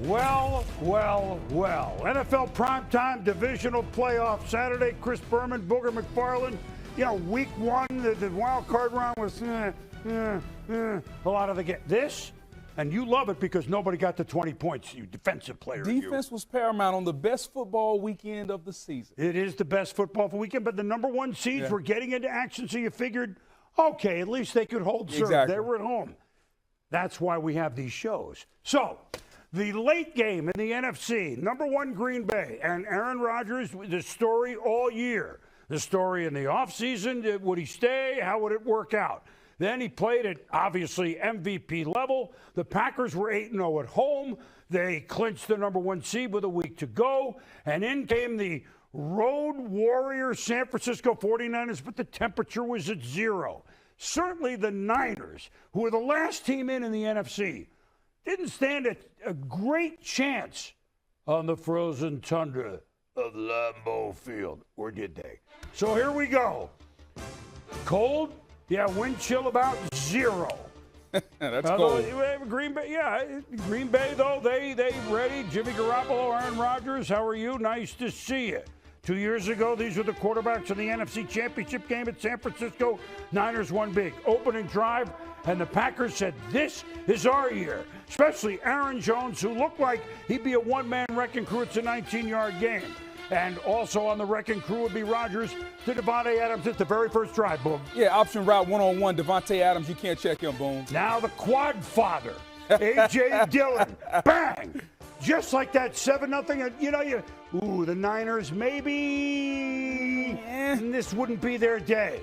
Well. NFL Primetime Divisional Playoff Saturday. Chris Berman, Booger McFarland. You know, week one, the wild card round was a lot of the game. This, and you love it because nobody got the 20 points, you defensive player. Defense was paramount on the best football weekend of the season. It is the best football weekend, but the number one seeds were getting into action, so you figured, okay, at least they could hold serve. Exactly. They were at home. That's why we have these shows. So, the late game in the NFC, number one Green Bay, and Aaron Rodgers, the story all year. The story in the offseason, would he stay? How would it work out? Then he played at, obviously, MVP level. The Packers were 8-0 at home. They clinched the number one seed with a week to go. And in came the road warrior San Francisco 49ers, but the temperature was at 0. Certainly the Niners, who were the last team in the NFC, didn't stand a great chance on the frozen tundra of Lambeau Field, or did they? So here we go. Cold, wind chill about 0. That's cold. Green Bay, Green Bay though, they ready. Jimmy Garoppolo, Aaron Rodgers, how are you? Nice to see you. 2 years ago, these were the quarterbacks in the NFC Championship game at San Francisco. Niners won big. Opening drive, and the Packers said, this is our year. Especially Aaron Jones, who looked like he'd be a one-man wrecking crew. It's a 19-yard game. And also on the wrecking crew would be Rodgers to Devontae Adams at the very first drive, boom. Yeah, option route one-on-one, Devontae Adams, you can't check him, boom. Now the quad father, A.J. Dillon, bang! Just like that 7-0, the Niners, maybe this wouldn't be their day.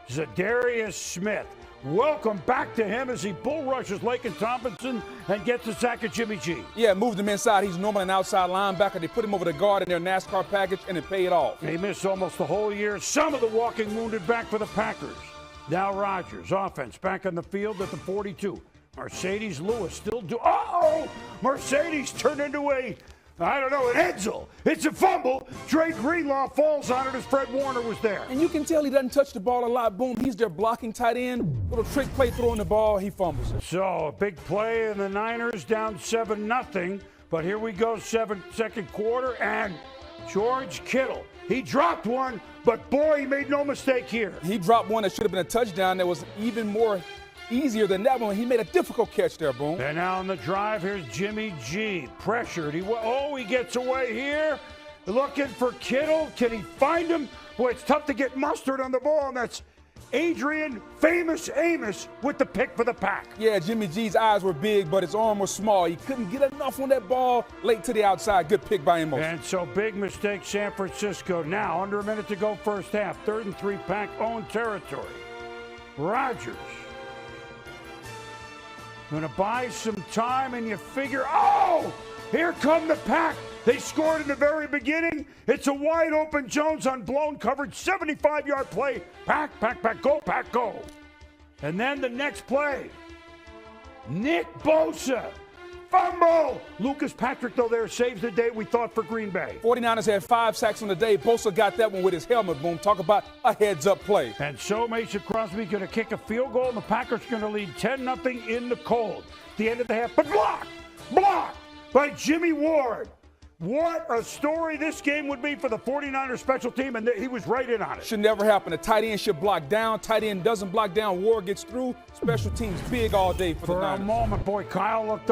Zadarius Smith, welcome back to him as he bull rushes Laken Tomlinson and gets the sack of Jimmy G. Yeah, moved him inside. He's normally an outside linebacker. They put him over the guard in their NASCAR package, and it paid off. He missed almost the whole year. Some of the walking wounded back for the Packers. Now Rodgers, offense, back on the field at the 42. Mercedes Lewis still Mercedes turned into an Edsel. It's a fumble. Dre Greenlaw falls on it as Fred Warner was there. And you can tell he doesn't touch the ball a lot. Boom, he's their blocking tight end. Little trick play throwing the ball, he fumbles it. So, a big play, and the Niners down 7-0. But here we go, second quarter, and George Kittle. He dropped one, but boy, he made no mistake here. He dropped one that should have been a touchdown that was even more easier than that one. He made a difficult catch there, boom. And now on the drive, here's Jimmy G. Pressured. He gets away here. Looking for Kittle. Can he find him? Boy, it's tough to get mustard on the ball, and that's Adrian Famous Amos with the pick for the Pack. Yeah, Jimmy G's eyes were big, but his arm was small. He couldn't get enough on that ball late to the outside. Good pick by Amos. And so big mistake, San Francisco. Now, under a minute to go first half. 3rd and 3, Pack own territory. Rodgers. Going to buy some time, and you figure, here come the Pack. They scored in the very beginning. It's a wide open Jones on blown coverage, 75-yard play. Pack, go, Pack, go. And then the next play, Nick Bosa, fumble. Lucas Patrick, though, there saves the day, we thought, for Green Bay. 49ers had 5 sacks on the day. Bosa got that one with his helmet, boom. Talk about a heads-up play. And so Mason Crosby going to kick a field goal, and the Packers going to lead 10-0 in the cold. The end of the half, but blocked by Jimmy Ward. What a story this game would be for the 49ers special team, and he was right in on it. Should never happen. A tight end should block down. Tight end doesn't block down. Ward gets through. Special teams big all day for the Niners. For a moment, boy, Kyle looked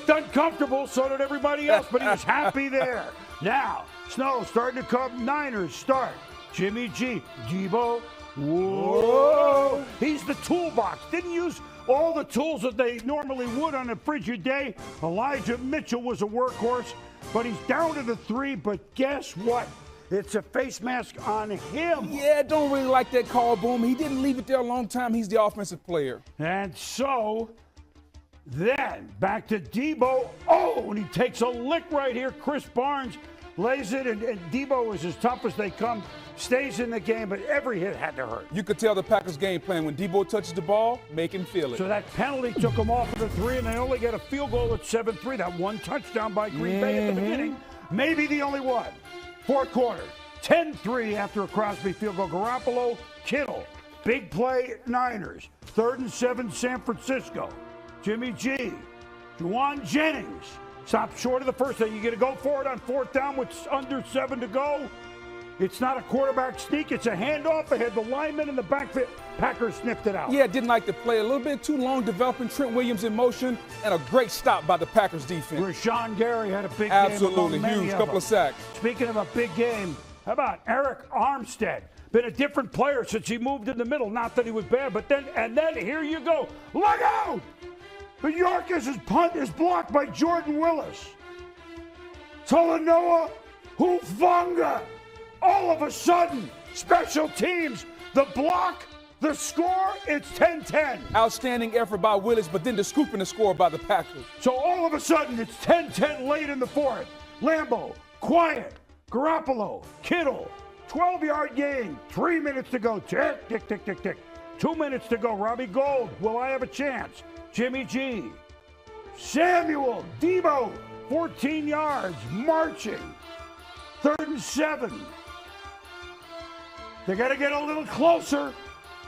uncomfortable, so did everybody else, but he was happy there. Now, snow starting to come. Niners start. Jimmy G. Debo. Whoa. He's the toolbox. Didn't use all the tools that they normally would on a frigid day. Elijah Mitchell was a workhorse. But he's down to the 3, but guess what? It's a face mask on him. Yeah, don't really like that call, boom. He didn't leave it there a long time. He's the offensive player. And so, then, back to Debo. And he takes a lick right here. Chris Barnes lays it, and Debo is as tough as they come. Stays in the game, but every hit had to hurt. You could tell the Packers game plan. When Debo touches the ball, make him feel it. So that penalty took them off of the 3, and they only get a field goal at 7-3. That one touchdown by Green Bay at the beginning, maybe the only one. Fourth quarter, 10-3 after a Crosby field goal. Garoppolo, Kittle, big play, Niners. 3rd and 7, San Francisco. Jimmy G, Juwan Jennings, Stop short of the first down. You get to go for it on fourth down with under 7 to go. It's not a quarterback sneak. It's a handoff ahead. The lineman in the backfield. Packers sniffed it out. Yeah, didn't like the play. A little bit too long developing Trent Williams in motion, and a great stop by the Packers defense. Rashawn Gary had a big game. Absolutely huge. Couple of sacks. Speaking of a big game, how about Eric Armstead? Been a different player since he moved in the middle. Not that he was bad, but then here you go. Look out! But York's punt is blocked by Jordan Willis. Talanoa Hufanga. All of a sudden, special teams, the block, the score, it's 10-10. Outstanding effort by Willis, but then the scoop in the score by the Packers. So all of a sudden, it's 10-10 late in the fourth. Lambeau, quiet. Garoppolo, Kittle, 12-yard gain. 3 minutes to go. Tick, tick, tick, tick, tick. 2 minutes to go. Robbie Gould, will I have a chance? Jimmy G. Samuel, Debo, 14 yards, marching. 3rd and 7. They got to get a little closer,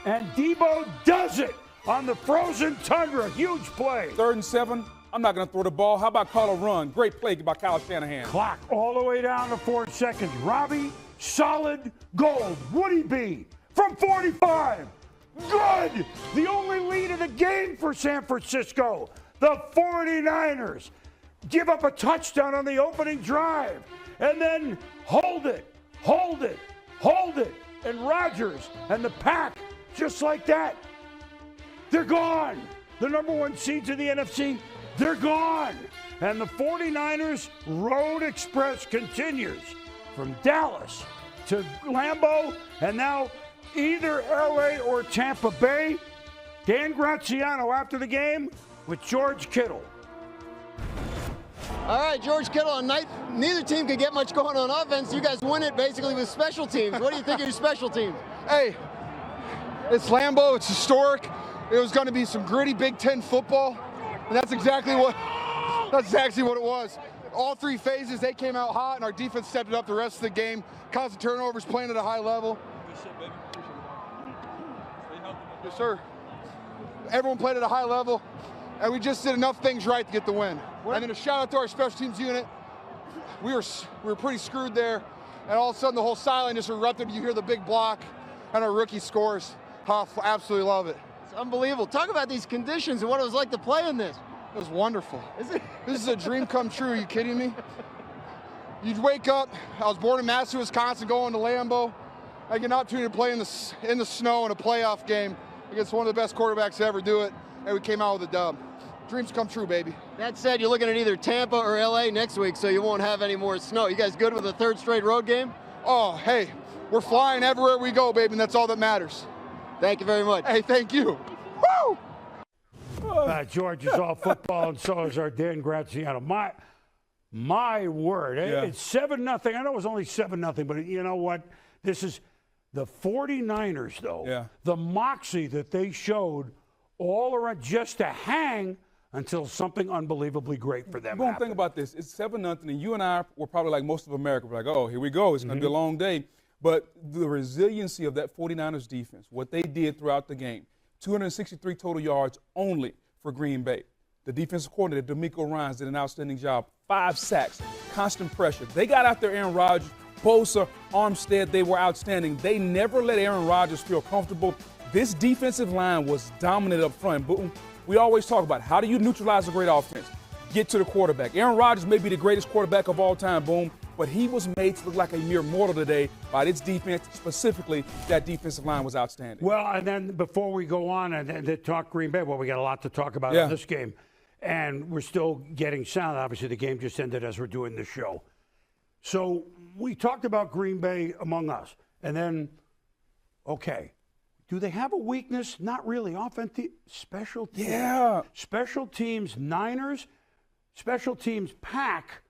and Debo does it on the frozen tundra. Huge play. 3rd and 7. I'm not going to throw the ball. How about call a run? Great play by Kyle Shanahan. Clock all the way down to 4 seconds. Robbie, solid gold. Would he be? From 45. Good. The only lead of the game for San Francisco. The 49ers give up a touchdown on the opening drive, and then hold it. And Rodgers and the Pack, just like that, they're gone. The number 1 seeds in the NFC, they're gone. And the 49ers Road Express continues from Dallas to Lambeau, and now either LA or Tampa Bay. Dan Graziano after the game with George Kittle. All right, George Kittle, on night neither team could get much going on offense. You guys win it basically with special teams. What do you think of your special teams? Hey, it's Lambeau. It's historic. It was going to be some gritty Big Ten football, and that's exactly what it was. All 3 phases, they came out hot, and our defense stepped it up the rest of the game. Constant turnovers, playing at a high level. Yes, sir. Everyone played at a high level, and we just did enough things right to get the win. And then a shout out to our special teams unit. We were pretty screwed there, and all of a sudden the whole sideline just erupted. You hear the big block, and our rookie scores. Absolutely love it. It's unbelievable. Talk about these conditions and what it was like to play in this. It was wonderful. Is it? This is a dream come true. Are you kidding me? You'd wake up. I was born in Madison, Wisconsin, going to Lambeau. I get an opportunity to play in the snow in a playoff game against one of the best quarterbacks to ever do it, and we came out with a dub. Dreams come true, baby. That said, you're looking at either Tampa or LA next week, so you won't have any more snow. You guys good with a 3rd straight road game? Oh, hey, we're flying everywhere we go, baby, and that's all that matters. Thank you very much. Hey, thank you. Woo! George is all football, and so is our Dan Graziano. My word, It's 7-0. I know it was only 7-0, but you know what? This is the 49ers, though. Yeah. The moxie that they showed all around just to hang until something unbelievably great for them happened. Think about this. It's 7-0, and you and I were probably like most of America. We're like, oh, here we go. It's going to be a long day. But the resiliency of that 49ers defense, what they did throughout the game, 263 total yards only for Green Bay. The defensive coordinator, D'Amico Ryans, did an outstanding job. 5 sacks, constant pressure. They got out there Aaron Rodgers, Bosa, Armstead. They were outstanding. They never let Aaron Rodgers feel comfortable. This defensive line was dominant up front. But we always talk about how do you neutralize a great offense? Get to the quarterback. Aaron Rodgers may be the greatest quarterback of all time, boom, but he was made to look like a mere mortal today by its defense. Specifically, that defensive line was outstanding. Well, and then before we go on and talk Green Bay, well, we got a lot to talk about in this game, and we're still getting sound. Obviously, the game just ended as we're doing the show. So we talked about Green Bay among us, and then, okay, do they have a weakness? Not really. Offensive, special teams. Yeah. Special teams, Niners, special teams, Pack.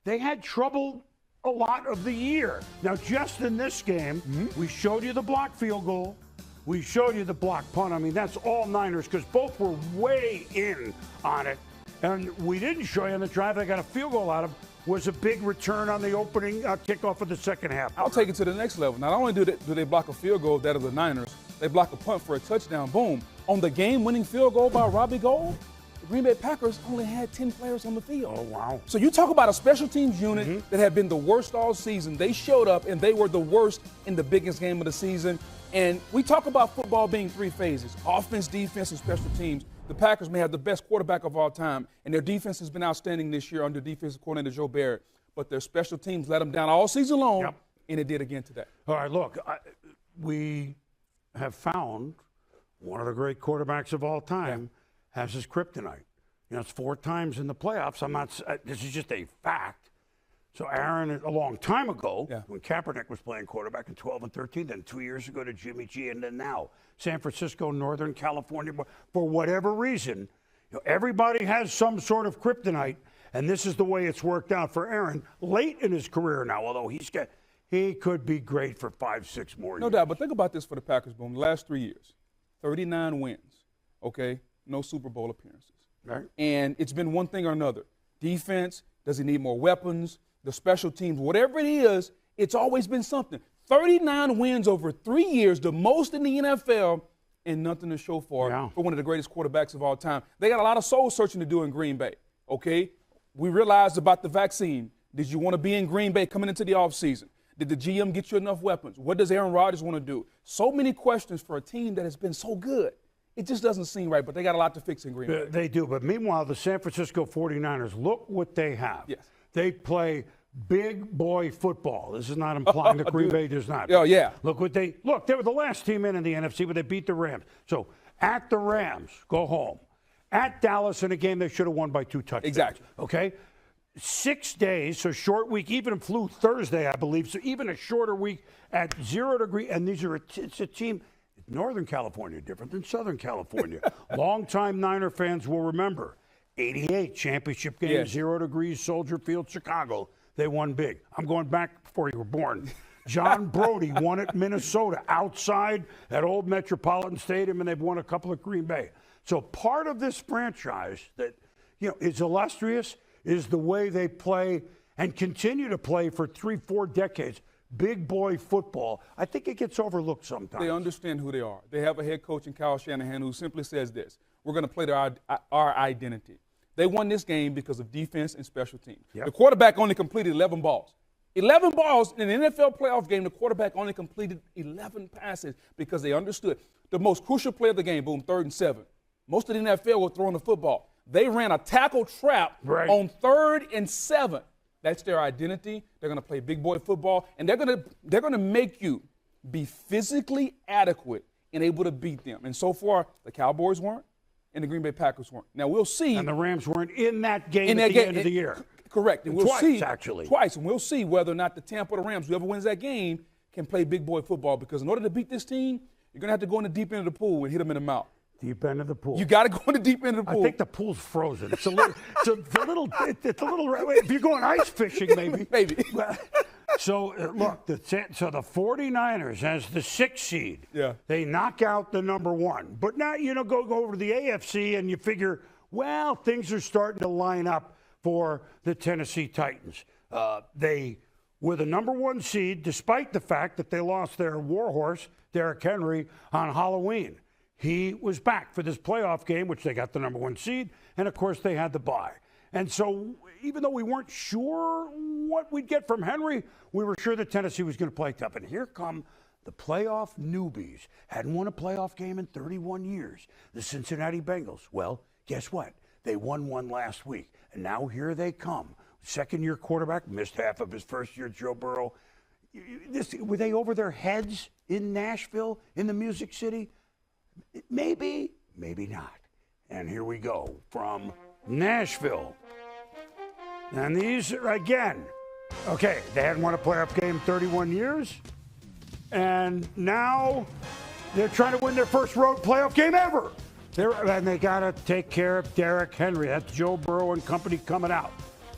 They had trouble a lot of the year. Now, just in this game, we showed you the block field goal. We showed you the block punt. I mean, that's all Niners because both were way in on it. And we didn't show you on the drive they got a field goal out of was a big return on the opening kickoff of the second half. I'll take it to the next level. Not only do they block a field goal, that of the Niners, they block a punt for a touchdown, boom. On the game-winning field goal by Robbie Gould, Green Bay Packers only had 10 players on the field. Oh, wow. So you talk about a special teams unit that had been the worst all season. They showed up, and they were the worst in the biggest game of the season. And we talk about football being three phases: offense, defense, and special teams. The Packers may have the best quarterback of all time, and their defense has been outstanding this year under defensive coordinator Joe Barrett. But their special teams let them down all season long, and it did again today. All right, look, we have found one of the great quarterbacks of all time has his kryptonite. You know, it's 4 times in the playoffs. I'm not. This is just a fact. So Aaron, a long time ago, when Kaepernick was playing quarterback in 12 and 13, then 2 years ago to Jimmy G, and then now San Francisco, Northern California. For whatever reason, you know, everybody has some sort of kryptonite, and this is the way it's worked out for Aaron late in his career now. Although he could be great for 5-6 more years. No doubt, but think about this for the Packers, Boom. The last 3 years, 39 wins, okay? No Super Bowl appearances. Right. And it's been one thing or another. Defense, does he need more weapons? The special teams, whatever it is, it's always been something. 39 wins over 3 years, the most in the NFL, and nothing to show for it for one of the greatest quarterbacks of all time. They got a lot of soul searching to do in Green Bay, okay? We realized about the vaccine. Did you want to be in Green Bay coming into the offseason? Did the GM get you enough weapons? What does Aaron Rodgers want to do? So many questions for a team that has been so good. It just doesn't seem right, but they got a lot to fix in Green Bay. They do, but meanwhile, the San Francisco 49ers, look what they have. Yes. They play big boy football. This is not implying that Green Bay does not. Oh, yeah. They were the last team in the NFC, but they beat the Rams. So at the Rams, go home. At Dallas in a game they should have won by 2 touchdowns. Exactly. Okay? 6 days, so short week, even flew Thursday, I believe, so even a shorter week at 0 degrees, and it's a team, Northern California, different than Southern California. Longtime Niner fans will remember, 88 championship game, 0 degrees, Soldier Field, Chicago. They won big. I'm going back before you were born. John Brody won at Minnesota, outside at Old Metropolitan Stadium, and they've won a couple at Green Bay. So part of this franchise that, you know, is illustrious is the way they play and continue to play for 3-4 decades. Big boy football. I think it gets overlooked sometimes. They understand who they are. They have a head coach in Kyle Shanahan who simply says this: we're going to play our identity. They won this game because of defense and special teams. Yep. The quarterback only completed 11 balls. 11 balls in an NFL playoff game, the quarterback only completed 11 passes because they understood. The most crucial play of the game, boom, 3rd and 7. Most of the NFL were throwing the football. They ran a tackle trap on 3rd and 7. That's their identity. They're going to play big boy football, and they're going to make you be physically adequate and able to beat them. And so far, the Cowboys weren't, and the Green Bay Packers weren't. Now we'll see. And the Rams weren't in that game at the end of the year. Correct. And we'll Twice, see actually. Twice, and we'll see whether or not the Tampa or the Rams, whoever wins that game, can play big boy football. Because in order to beat this team, you're going to have to go in the deep end of the pool and hit them in the mouth. Deep end of the pool. You got to go in the deep end of the pool. I think the pool's frozen. It's a little. It's a little. If you're going ice fishing, maybe. Maybe. So look, the 49ers as the 6th seed. Yeah. They knock out the number 1, but now go over to the AFC and you figure, well, things are starting to line up for the Tennessee Titans. They were the number 1 seed, despite the fact that they lost their warhorse, Derrick Henry, on Halloween. He was back for this playoff game, which they got the number 1 seed, and of course they had the bye. And so even though we weren't sure what we'd get from Henry, we were sure that Tennessee was going to play tough. And here come the playoff newbies. Hadn't won a playoff game in 31 years. The Cincinnati Bengals. Well, guess what? They won one last week. And now here they come. Second-year quarterback, missed half of his first year, Joe Burrow. Were they over their heads in Nashville, in the Music City? Maybe, maybe not. And here we go from Nashville. And these, again, okay, they hadn't won a playoff game in 31 years. And now they're trying to win their first road playoff game ever. And they got to take care of Derrick Henry. That's Joe Burrow and company coming out.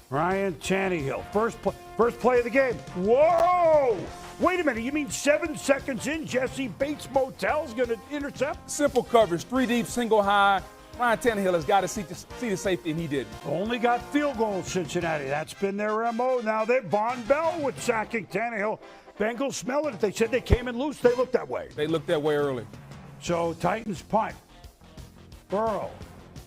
Ryan Tannehill, first play of the game. Whoa! Wait a minute, you mean 7 seconds in, Jesse Bates Motel's going to intercept? Simple coverage, 3 deep, single high. Ryan Tannehill has got to see the safety, and he didn't. Only got field goals, Cincinnati. That's been their MO. Now Von Bell with sacking Tannehill. Bengals smell it. They said they came in loose. They looked that way. They looked that way early. So Titans punt. Burrow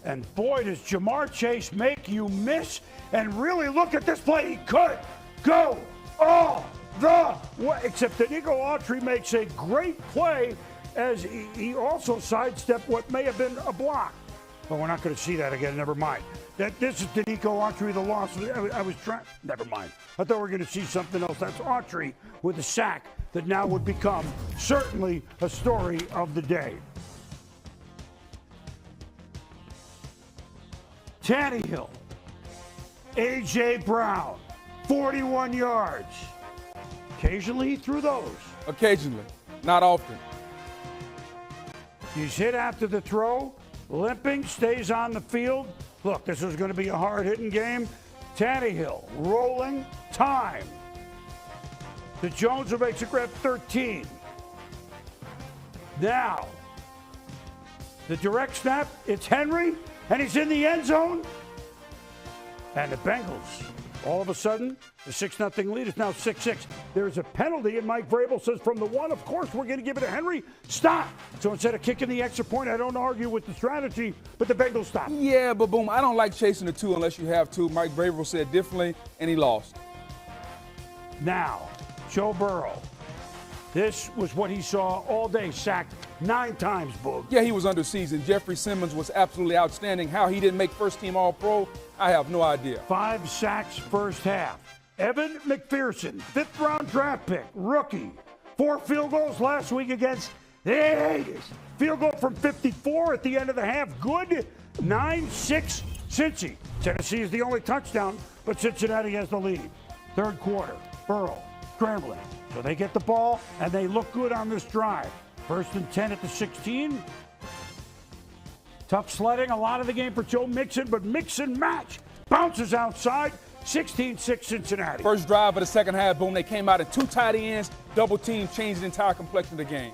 And boy, does Jamar Chase make you miss. And really look at this play. He could go all the way. Except that Nico Autry makes a great play as he also sidestepped what may have been a block. But we're not going to see that again. Never mind. This is Danico Autry, the loss. I was trying. Never mind. I thought we were going to see something else. That's Autry with a sack that now would become certainly a story of the day. Tannehill, A.J. Brown, 41 yards. Occasionally he threw those. Occasionally, not often. He's hit after the throw, limping, stays on the field. Look, this was going to be a hard-hitting game. Tannehill rolling, time. The Jones who makes a grab 13. Now, the direct snap, it's Henry, and he's in the end zone. And the Bengals, all of a sudden, the 6-0 lead is now 6-6. There's a penalty, and Mike Vrabel says from the 1, of course, we're going to give it to Henry. Stop. So instead of kicking the extra point, I don't argue with the strategy, but the Bengals stop. Yeah, but boom, I don't like chasing the 2 unless you have to. Mike Vrabel said differently, and he lost. Now, Joe Burrow. This was what he saw all day, sacked 9 times, Boog. Yeah, he was under season. Jeffrey Simmons was absolutely outstanding. How he didn't make first-team All-Pro, I have no idea. 5 sacks first half. Evan McPherson, 5th-round draft pick, rookie. 4 field goals last week against the Haters. Field goal from 54 at the end of the half. Good. 9-6 Cincy. Tennessee is the only touchdown, but Cincinnati has the lead. Third quarter, Burrow scrambling. So they get the ball, and they look good on this drive. 1st and 10 at the 16. Tough sledding, a lot of the game for Joe Mixon, but Mixon match. Bounces outside, 16-6 Cincinnati. First drive of the second half, boom, they came out in 2 tight ends, double team, changed the entire complexion of the game.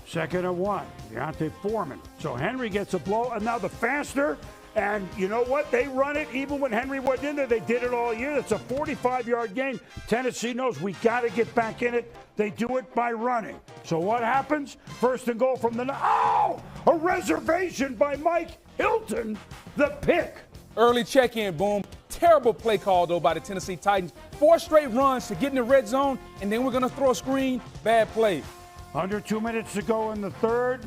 2nd and 1, Deontay Foreman. So Henry gets a blow, and now the faster. And you know what? They run it even when Henry wasn't in there. They did it all year. It's a 45-yard game. Tennessee knows we got to get back in it. They do it by running. So what happens? 1st and goal from the... Oh! A reservation by Mike Hilton. The pick. Early check-in, boom. Terrible play call, though, by the Tennessee Titans. 4 straight runs to get in the red zone, and then we're going to throw a screen. Bad play. Under 2 minutes to go in the third.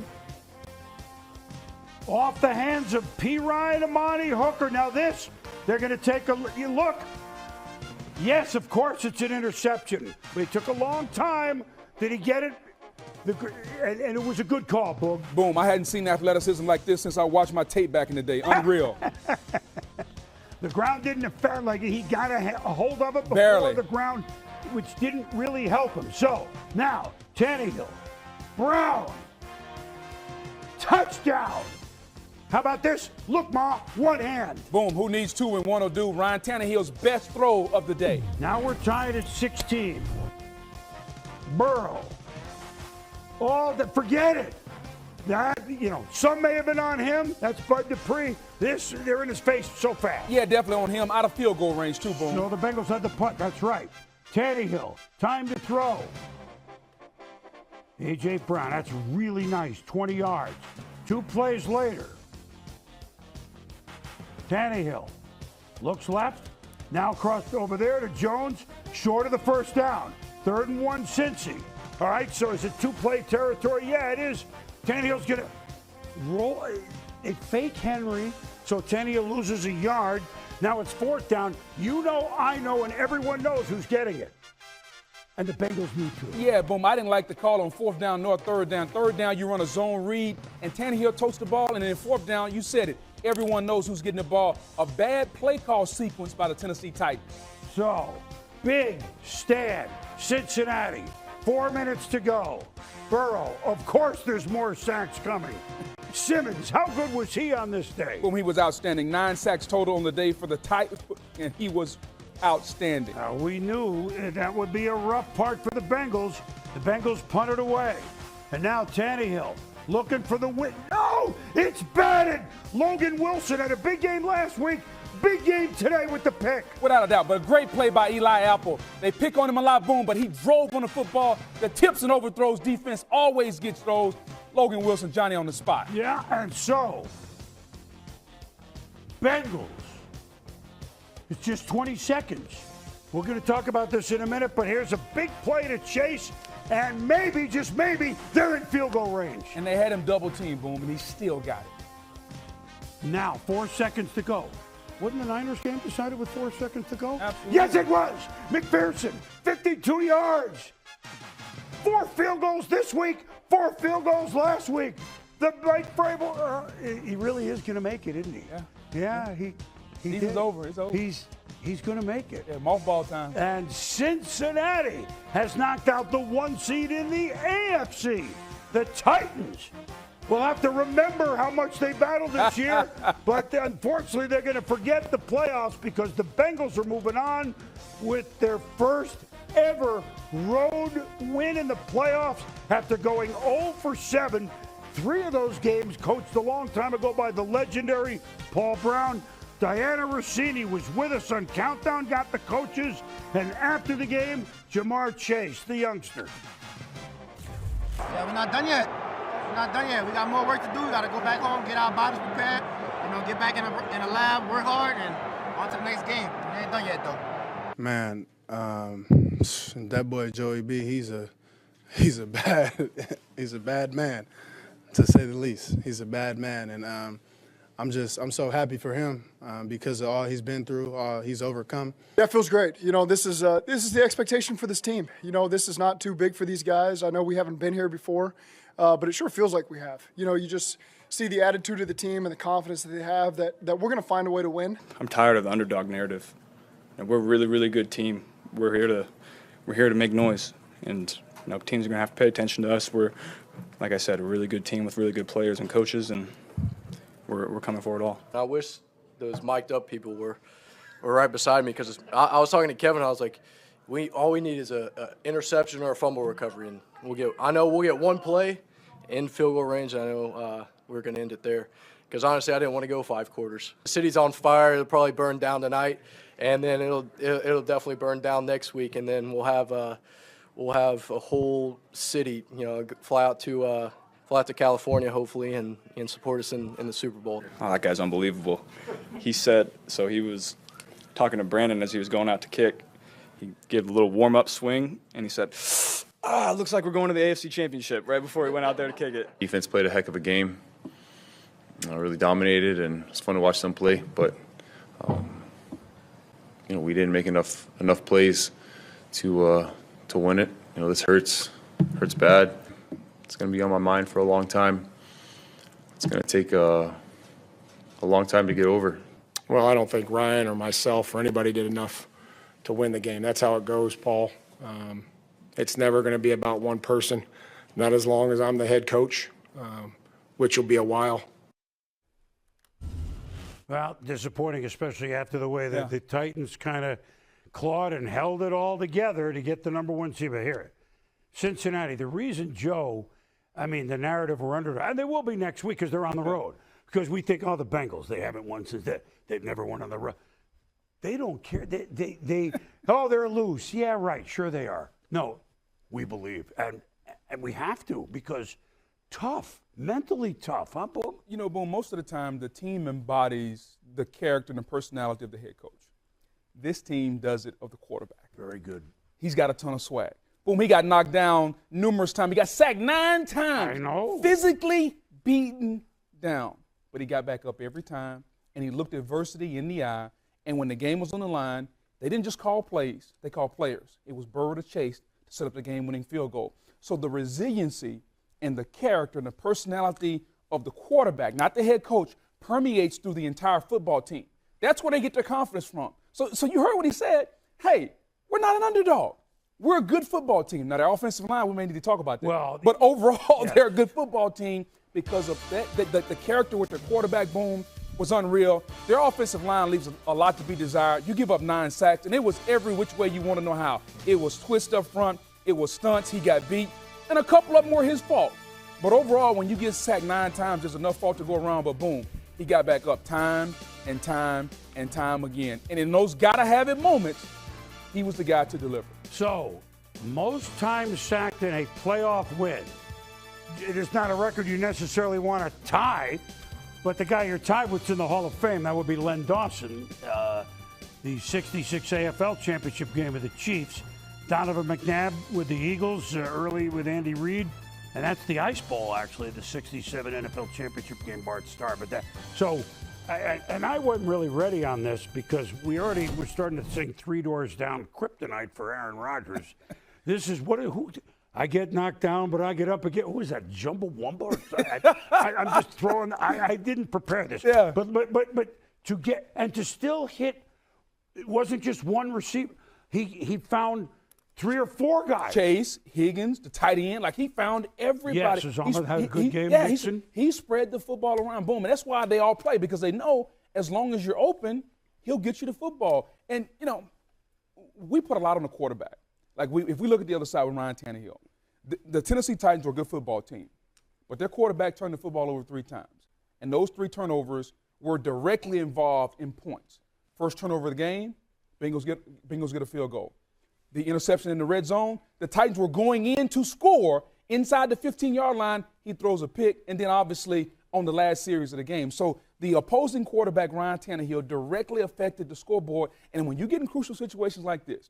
Off the hands of P. Ryan, Amani Hooker. Now this, they're going to take a look. Yes, of course, it's an interception. But it took a long time. Did he get it? And it was a good call, Boog. Boom. I hadn't seen athleticism like this since I watched my tape back in the day. Unreal. The ground didn't affect, like he got a hold of it before Barely. The ground, which didn't really help him. So now, Tannehill, Brown, touchdown. How about this? Look, Ma, one hand. Boom. Who needs 2 and 1 will do? Ryan Tannehill's best throw of the day. Now we're tied at 16. Burrow. Forget it. That, some may have been on him. That's Bud Dupree. They're in his face so fast. Yeah, definitely on him. Out of field goal range, too, boom. No, the Bengals had the punt. That's right. Tannehill, time to throw. A.J. Brown, that's really nice. 20 yards. 2 plays later. Tannehill looks left, now crossed over there to Jones, short of the first down. 3rd and 1, Cincy. All right, so is it 2-play territory? Yeah, it is. Tannehill's going to roll a fake Henry, so Tannehill loses a yard. Now it's 4th down. You know, I know, and everyone knows who's getting it. And the Bengals need to. Yeah, boom. I didn't like the call on 4th down nor 3rd down. 3rd down, you run a zone read, and Tannehill totes the ball, and then 4th down, you said it. Everyone knows who's getting the ball. A bad play call sequence by the Tennessee Titans. So, big stand, Cincinnati. 4 minutes to go. Burrow, of course there's more sacks coming. Simmons, how good was he on this day? Boom, he was outstanding. 9 sacks total on the day for the Titans, and he was outstanding. We knew that would be a rough part for the Bengals. The Bengals punted away. And now Tannehill looking for the win. No, it's batted. Logan Wilson had a big game last week. Big game today with the pick. Without a doubt, but a great play by Eli Apple. They pick on him a lot, boom, but he drove on the football. The tips and overthrows defense always gets throws. Logan Wilson, Johnny on the spot. Yeah, and so Bengals. It's just 20 seconds. We're going to talk about this in a minute, but here's a big play to Chase, and maybe, just maybe, they're in field goal range. And they had him double team, Boom, and he still got it. Now, 4 seconds to go. Wasn't the Niners game decided with 4 seconds to go? Absolutely. Yes, it was. McPherson, 52 yards. 4 field goals this week, 4 field goals last week. The Mike Vrabel, he really is going to make it, isn't he? Yeah. Yeah, he Season's did. over. It's over. He's going to make it. Yeah, mothball time. And Cincinnati has knocked out the 1 seed in the AFC. The Titans will have to remember how much they battled this year, but unfortunately they're going to forget the playoffs because the Bengals are moving on with their first ever road win in the playoffs after going 0 for 7. 3 of those games coached a long time ago by the legendary Paul Brown. Diana Rossini was with us on Countdown, got the coaches, and after the game, Jamar Chase, the youngster. Yeah, we're not done yet. We're not done yet. We got more work to do. We got to go back home, get our bodies prepared, get back in a lab, work hard, and on to the next game. We ain't done yet, though. Man, that boy Joey B, he's a bad man, to say the least. He's a bad man, and I'm so happy for him because of all he's been through, all he's overcome. That feels great. This is the expectation for this team. This is not too big for these guys. I know we haven't been here before, but it sure feels like we have. You just see the attitude of the team and the confidence that they have that we're going to find a way to win. I'm tired of the underdog narrative. And we're a really, really good team. We're here to make noise, and teams are going to have to pay attention to us. We're, like I said, a really good team with really good players and coaches, and we're coming for it all. I wish those mic'd up people were right beside me because I was talking to Kevin. I was like, all we need is a interception or a fumble recovery, and I know we'll get one play in field goal range. And I know we're going to end it there because honestly, I didn't want to go 5 quarters. The city's on fire. It'll probably burn down tonight, and then it'll definitely burn down next week, and then we'll have a whole city, fly out to California, hopefully, and support us in the Super Bowl. Oh, that guy's unbelievable. He said, so he was talking to Brandon as he was going out to kick. He gave a little warm-up swing, and he said, it looks like we're going to the AFC Championship right before he went out there to kick it. Defense played a heck of a game. Really dominated, and it's fun to watch them play. But, we didn't make enough plays to win it. This hurts bad. It's going to be on my mind for a long time. It's going to take a long time to get over. Well, I don't think Ryan or myself or anybody did enough to win the game. That's how it goes, Paul. It's never going to be about one person, not as long as I'm the head coach, which will be a while. Well, disappointing, especially after the way that the Titans kind of clawed and held it all together to get the number 1 seed. But here, Cincinnati, the reason Joe, the narrative we're under, and they will be next week because they're on the road. Because we think, the Bengals, they haven't won since they've never won on the road. They don't care. They're loose. Yeah, right. Sure they are. No, we believe. And we have to because tough, mentally tough, huh, Boom? Boom, most of the time the team embodies the character and the personality of the head coach. This team does it of the quarterback. Very good. He's got a ton of swag. Boom, he got knocked down numerous times. He got sacked 9 times. I know. Physically beaten down. But he got back up every time, and he looked adversity in the eye. And when the game was on the line, they didn't just call plays. They called players. It was Burrow to Chase to set up the game-winning field goal. So the resiliency and the character and the personality of the quarterback, not the head coach, permeates through the entire football team. That's where they get their confidence from. So you heard what he said. Hey, we're not an underdog. We're a good football team. Now, their offensive line, we may need to talk about that. But overall, they're a good football team because of that. The character with their quarterback, Boom, was unreal. Their offensive line leaves a lot to be desired. You give up 9 sacks, and it was every which way you want to know how. It was twist up front. It was stunts. He got beat. And a couple of them were his fault. But overall, when you get sacked 9 times, there's enough fault to go around. But boom, he got back up time and time and time again. And in those gotta-have-it moments, he was the guy to deliver. So, most times sacked in a playoff win. It is not a record you necessarily want to tie, But the guy you're tied with's in the Hall of Fame. That would be Len Dawson. The 66 AFL championship game with the Chiefs. Donovan McNabb with the Eagles early with Andy Reid. And that's the Ice Bowl, actually, the 67 NFL championship game, Bart Starr. But I wasn't really ready on this because we already were starting to sing Three Doors Down kryptonite for Aaron Rodgers. This is who I get knocked down, but I get up again. Who is that, Chumbawamba? I'm just throwing. I didn't prepare this. Yeah. But to get and to still hit, it wasn't just one receiver. He found 3 or 4 guys. Chase, Higgins, the tight end. Like, he found everybody. Yeah, Susanna had a good game. Yeah, he spread the football around. Boom. And that's why they all play, because they know as long as you're open, he'll get you the football. And, we put a lot on the quarterback. Like, if we look at the other side with Ryan Tannehill, the Tennessee Titans were a good football team, but their quarterback turned the football over 3 times. And those 3 turnovers were directly involved in points. First turnover of the game, Bengals get a field goal. The interception in the red zone, the Titans were going in to score inside the 15-yard line. He throws a pick, and then obviously on the last series of the game. So the opposing quarterback, Ryan Tannehill, directly affected the scoreboard. And when you get in crucial situations like this,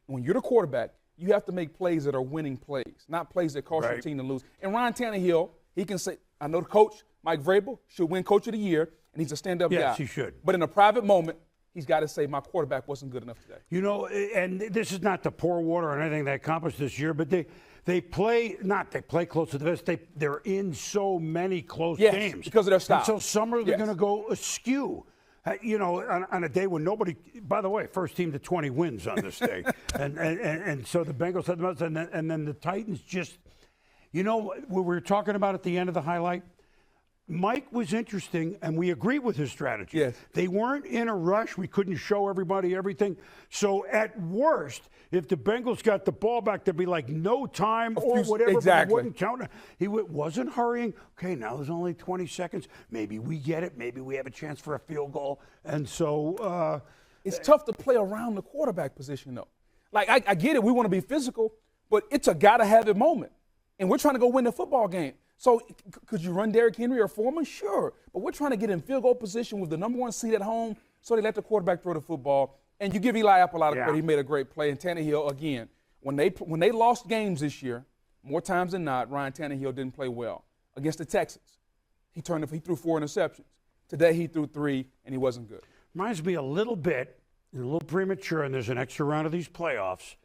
when you're the quarterback, you have to make plays that are winning plays, not plays that cause your team to lose. And Ryan Tannehill, he can say, I know the coach, Mike Vrabel, should win Coach of the Year, and he's a stand-up guy. Yes, he should. But in a private moment, he's got to say, my quarterback wasn't good enough today. And this is not to pour water on anything they accomplished this year, but they play close to the vest. They're in so many close games because of their style. And so some are going to go askew. On a day when nobody. By the way, first team to 20 wins on this day, and so the Bengals had the most, and then the Titans just. What we were talking about at the end of the highlight. Mike was interesting, and we agree with his strategy. Yes. They weren't in a rush. We couldn't show everybody everything. So at worst, if the Bengals got the ball back, there'd be like no time or whatever. Exactly. But he wouldn't count. He wasn't hurrying. Okay, now there's only 20 seconds. Maybe we get it. Maybe we have a chance for a field goal. And so it's tough to play around the quarterback position, though. Like, I get it. We want to be physical, but it's a gotta-have-it moment. And we're trying to go win the football game. So could you run Derrick Henry or Foreman? Sure. But we're trying to get in field goal position with the number 1 seed at home, so they let the quarterback throw the football. And you give Eli Apple a lot of credit. He made a great play. And Tannehill, again, when they lost games this year, more times than not, Ryan Tannehill didn't play well. Against the Texans, he threw 4 interceptions. Today he threw 3, and he wasn't good. Reminds me a little bit, a little premature, and there's an extra round of these playoffs.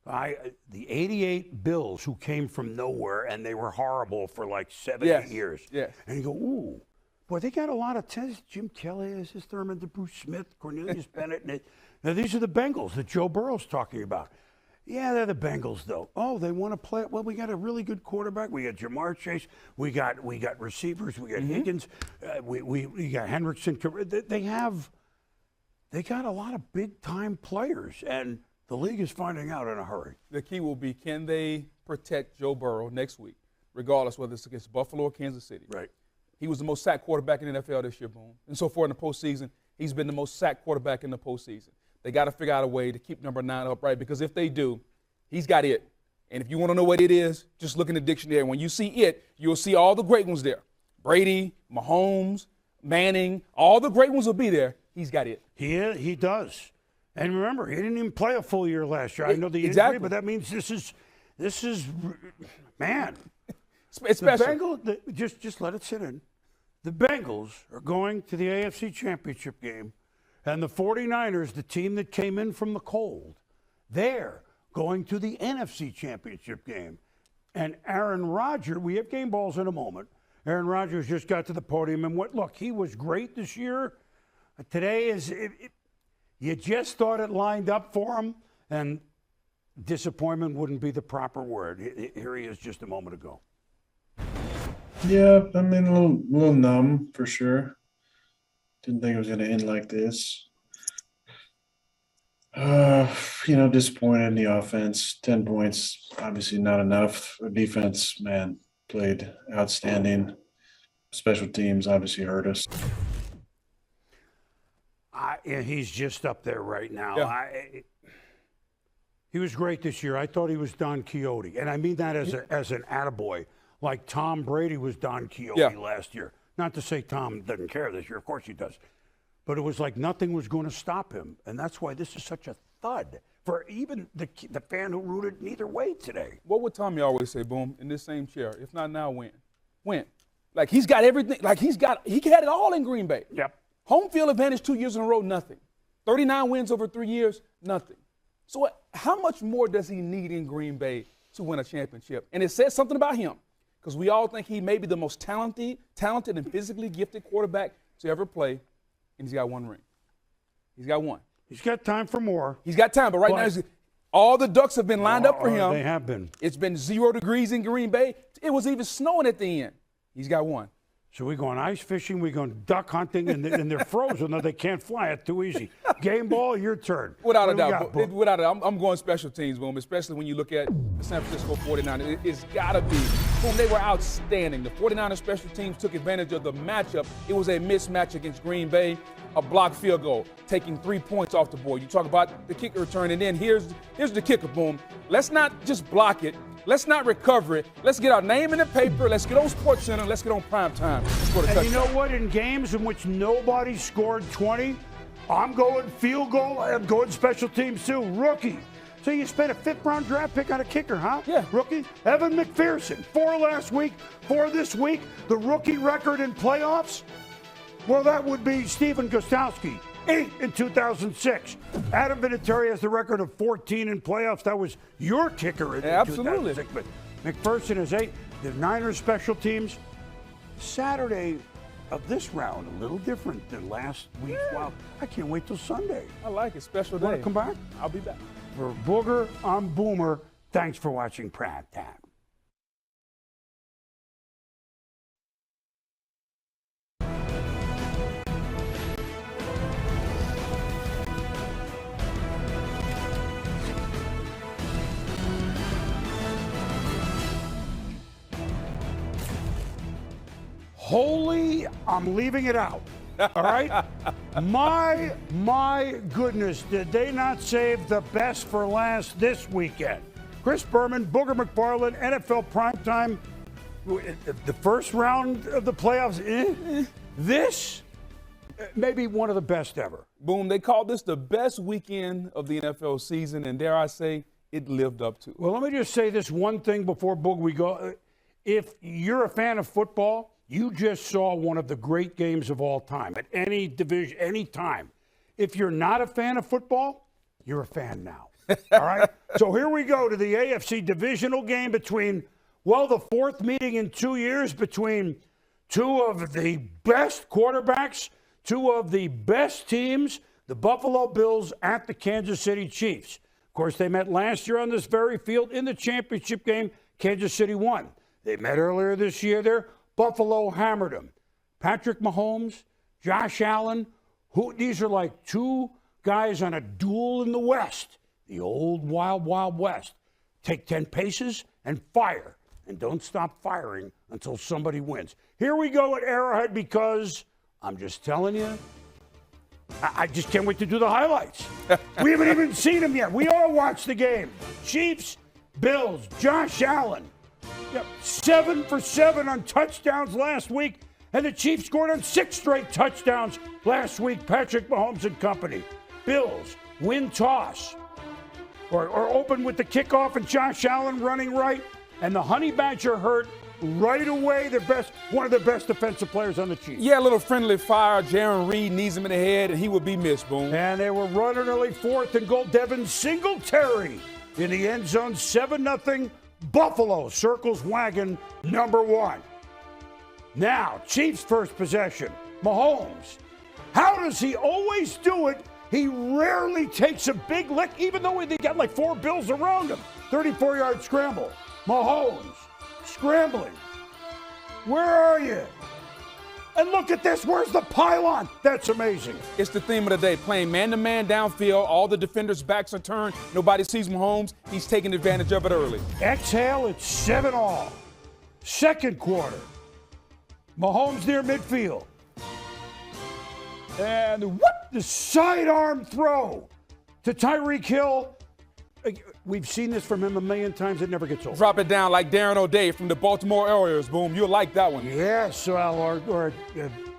The 88 Bills who came from nowhere, and they were horrible for like 7 years. Yes. And you go, ooh, boy, they got a lot of tennis. Jim Kelly, is this Thurman, Bruce Smith, Cornelius Bennett. Now, these are the Bengals that Joe Burrow's talking about. Yeah, they're the Bengals, though. Oh, they want to play. Well, we got a really good quarterback. We got Jamar Chase. We got receivers. We got Higgins. We got Hendrickson. They got a lot of big-time players, and the league is finding out in a hurry. The key will be, can they protect Joe Burrow next week, regardless whether it's against Buffalo or Kansas City? Right. He was the most sacked quarterback in the NFL this year, Boone. And so far in the postseason, he's been the most sacked quarterback in the postseason. They got to figure out a way to keep number 9 upright, because if they do, he's got it. And if you want to know what it is, just look in the dictionary. When you see it, you'll see all the great ones there. Brady, Mahomes, Manning, all the great ones will be there. He's got it. He does. And remember, he didn't even play a full year last year. I know the injury, but that means this is man. It's special. The Bengals, just let it sit in. The Bengals are going to the AFC Championship game, and the 49ers, the team that came in from the cold, they're going to the NFC Championship game. And Aaron Rodgers, we have game balls in a moment. Aaron Rodgers just got to the podium, and look, he was great this year. Today you just thought it lined up for him, and disappointment wouldn't be the proper word. Here he is just a moment ago. Yeah, I mean, a little numb for sure. Didn't think it was going to end like this. Disappointed in the offense. 10 points, obviously not enough. Our defense, man, played outstanding. Special teams obviously hurt us. He's just up there right now. Yeah. He was great this year. I thought he was Don Quixote, and I mean that as an attaboy, like Tom Brady was Don Quixote last year. Not to say Tom doesn't care this year. Of course he does. But it was like nothing was going to stop him. And that's why this is such a thud for even the fan who rooted neither way today. What would Tommy always say, Boom, in this same chair? If not now, when? When? Like he's got everything. Like he had it all in Green Bay. Yep. Home field advantage 2 years in a row, nothing. 39 wins over 3 years, nothing. So how much more does he need in Green Bay to win a championship? And it says something about him because we all think he may be the most talented and physically gifted quarterback to ever play, and he's got one ring. He's got one. He's got time for more. He's got time, but right now all the ducks have been lined up for him. They have been. It's been 0 degrees in Green Bay. It was even snowing at the end. He's got one. So we going ice fishing, we going duck hunting, and they're frozen. They can't fly. It's too easy. Game ball, your turn. Without a doubt. Without a doubt. I'm going special teams, Boom, especially when you look at the San Francisco 49ers. It's got to be. Boom, they were outstanding. The 49ers special teams took advantage of the matchup. It was a mismatch against Green Bay, a blocked field goal, taking 3 points off the board. You talk about the kicker return, and then here's the kicker, Boom. Let's not just block it. Let's not recover it. Let's get our name in the paper. Let's get on SportsCenter. Let's get on Primetime. And you know what? In games in which nobody scored 20, I'm going field goal. I'm going special teams too. Rookie. So you spent a 5th-round draft pick on a kicker, huh? Yeah. Rookie. Evan McPherson. 4 last week, 4 this week. The rookie record in playoffs? Well, that would be Stephen Gostkowski. 8 in 2006. Adam Vinatieri has the record of 14 in playoffs. That was your kicker in 2006. But McPherson is 8. The Niners special teams. Saturday of this round, a little different than last week. Yeah. Wow, I can't wait till Sunday. I like it. Special day. Want to come back? I'll be back. For Booger, I'm Boomer. Thanks for watching Primetime. Holy, I'm leaving it out. All right? My goodness, did they not save the best for last this weekend? Chris Berman, Booger McFarland, NFL Primetime, the first round of the playoffs. This may be one of the best ever. Boom, they called this the best weekend of the NFL season, and dare I say, it lived up to it. Well, let me just say this one thing before, Boog, we go. If you're a fan of football, you just saw one of the great games of all time at any division, any time. If you're not a fan of football, you're a fan now. All right? So here we go to the AFC divisional game between, well, the 4th meeting in 2 years between 2 of the best quarterbacks, 2 of the best teams, the Buffalo Bills at the Kansas City Chiefs. Of course, they met last year on this very field in the championship game. Kansas City won. They met earlier this year there. Buffalo hammered them. Patrick Mahomes, Josh Allen, these are like 2 guys on a duel in the West, the old wild, wild West. Take 10 paces and fire, and don't stop firing until somebody wins. Here we go at Arrowhead because I'm just telling you, I just can't wait to do the highlights. We haven't even seen them yet. We all watched the game. Chiefs, Bills, Josh Allen. Yep, 7 for 7 on touchdowns last week, and the Chiefs scored on 6 straight touchdowns last week. Patrick Mahomes and company. Bills win toss, or open with the kickoff and Josh Allen running right, and the Honey Badger hurt right away. One of the best defensive players on the Chiefs. Yeah, a little friendly fire. Jaron Reed knees him in the head, and he would be missed, Boom. And they were running early 4th and goal. Devin Singletary in the end zone, 7-0. Buffalo circles wagon number 1. Now, Chiefs first possession. Mahomes. How does he always do it? He rarely takes a big lick, even though they got like 4 Bills around him. 34-yard scramble. Mahomes scrambling. Where are you? And look at this. Where's the pylon? That's amazing. It's the theme of the day. Playing man-to-man downfield. All the defenders' backs are turned. Nobody sees Mahomes. He's taking advantage of it early. Exhale. It's 7-all. Second quarter. Mahomes near midfield. And what? The sidearm throw to Tyreek Hill. We've seen this from him a million times. It never gets old. Drop it down like Darren O'Day from the Baltimore Orioles. Boom, you'll like that one. Yes, well, or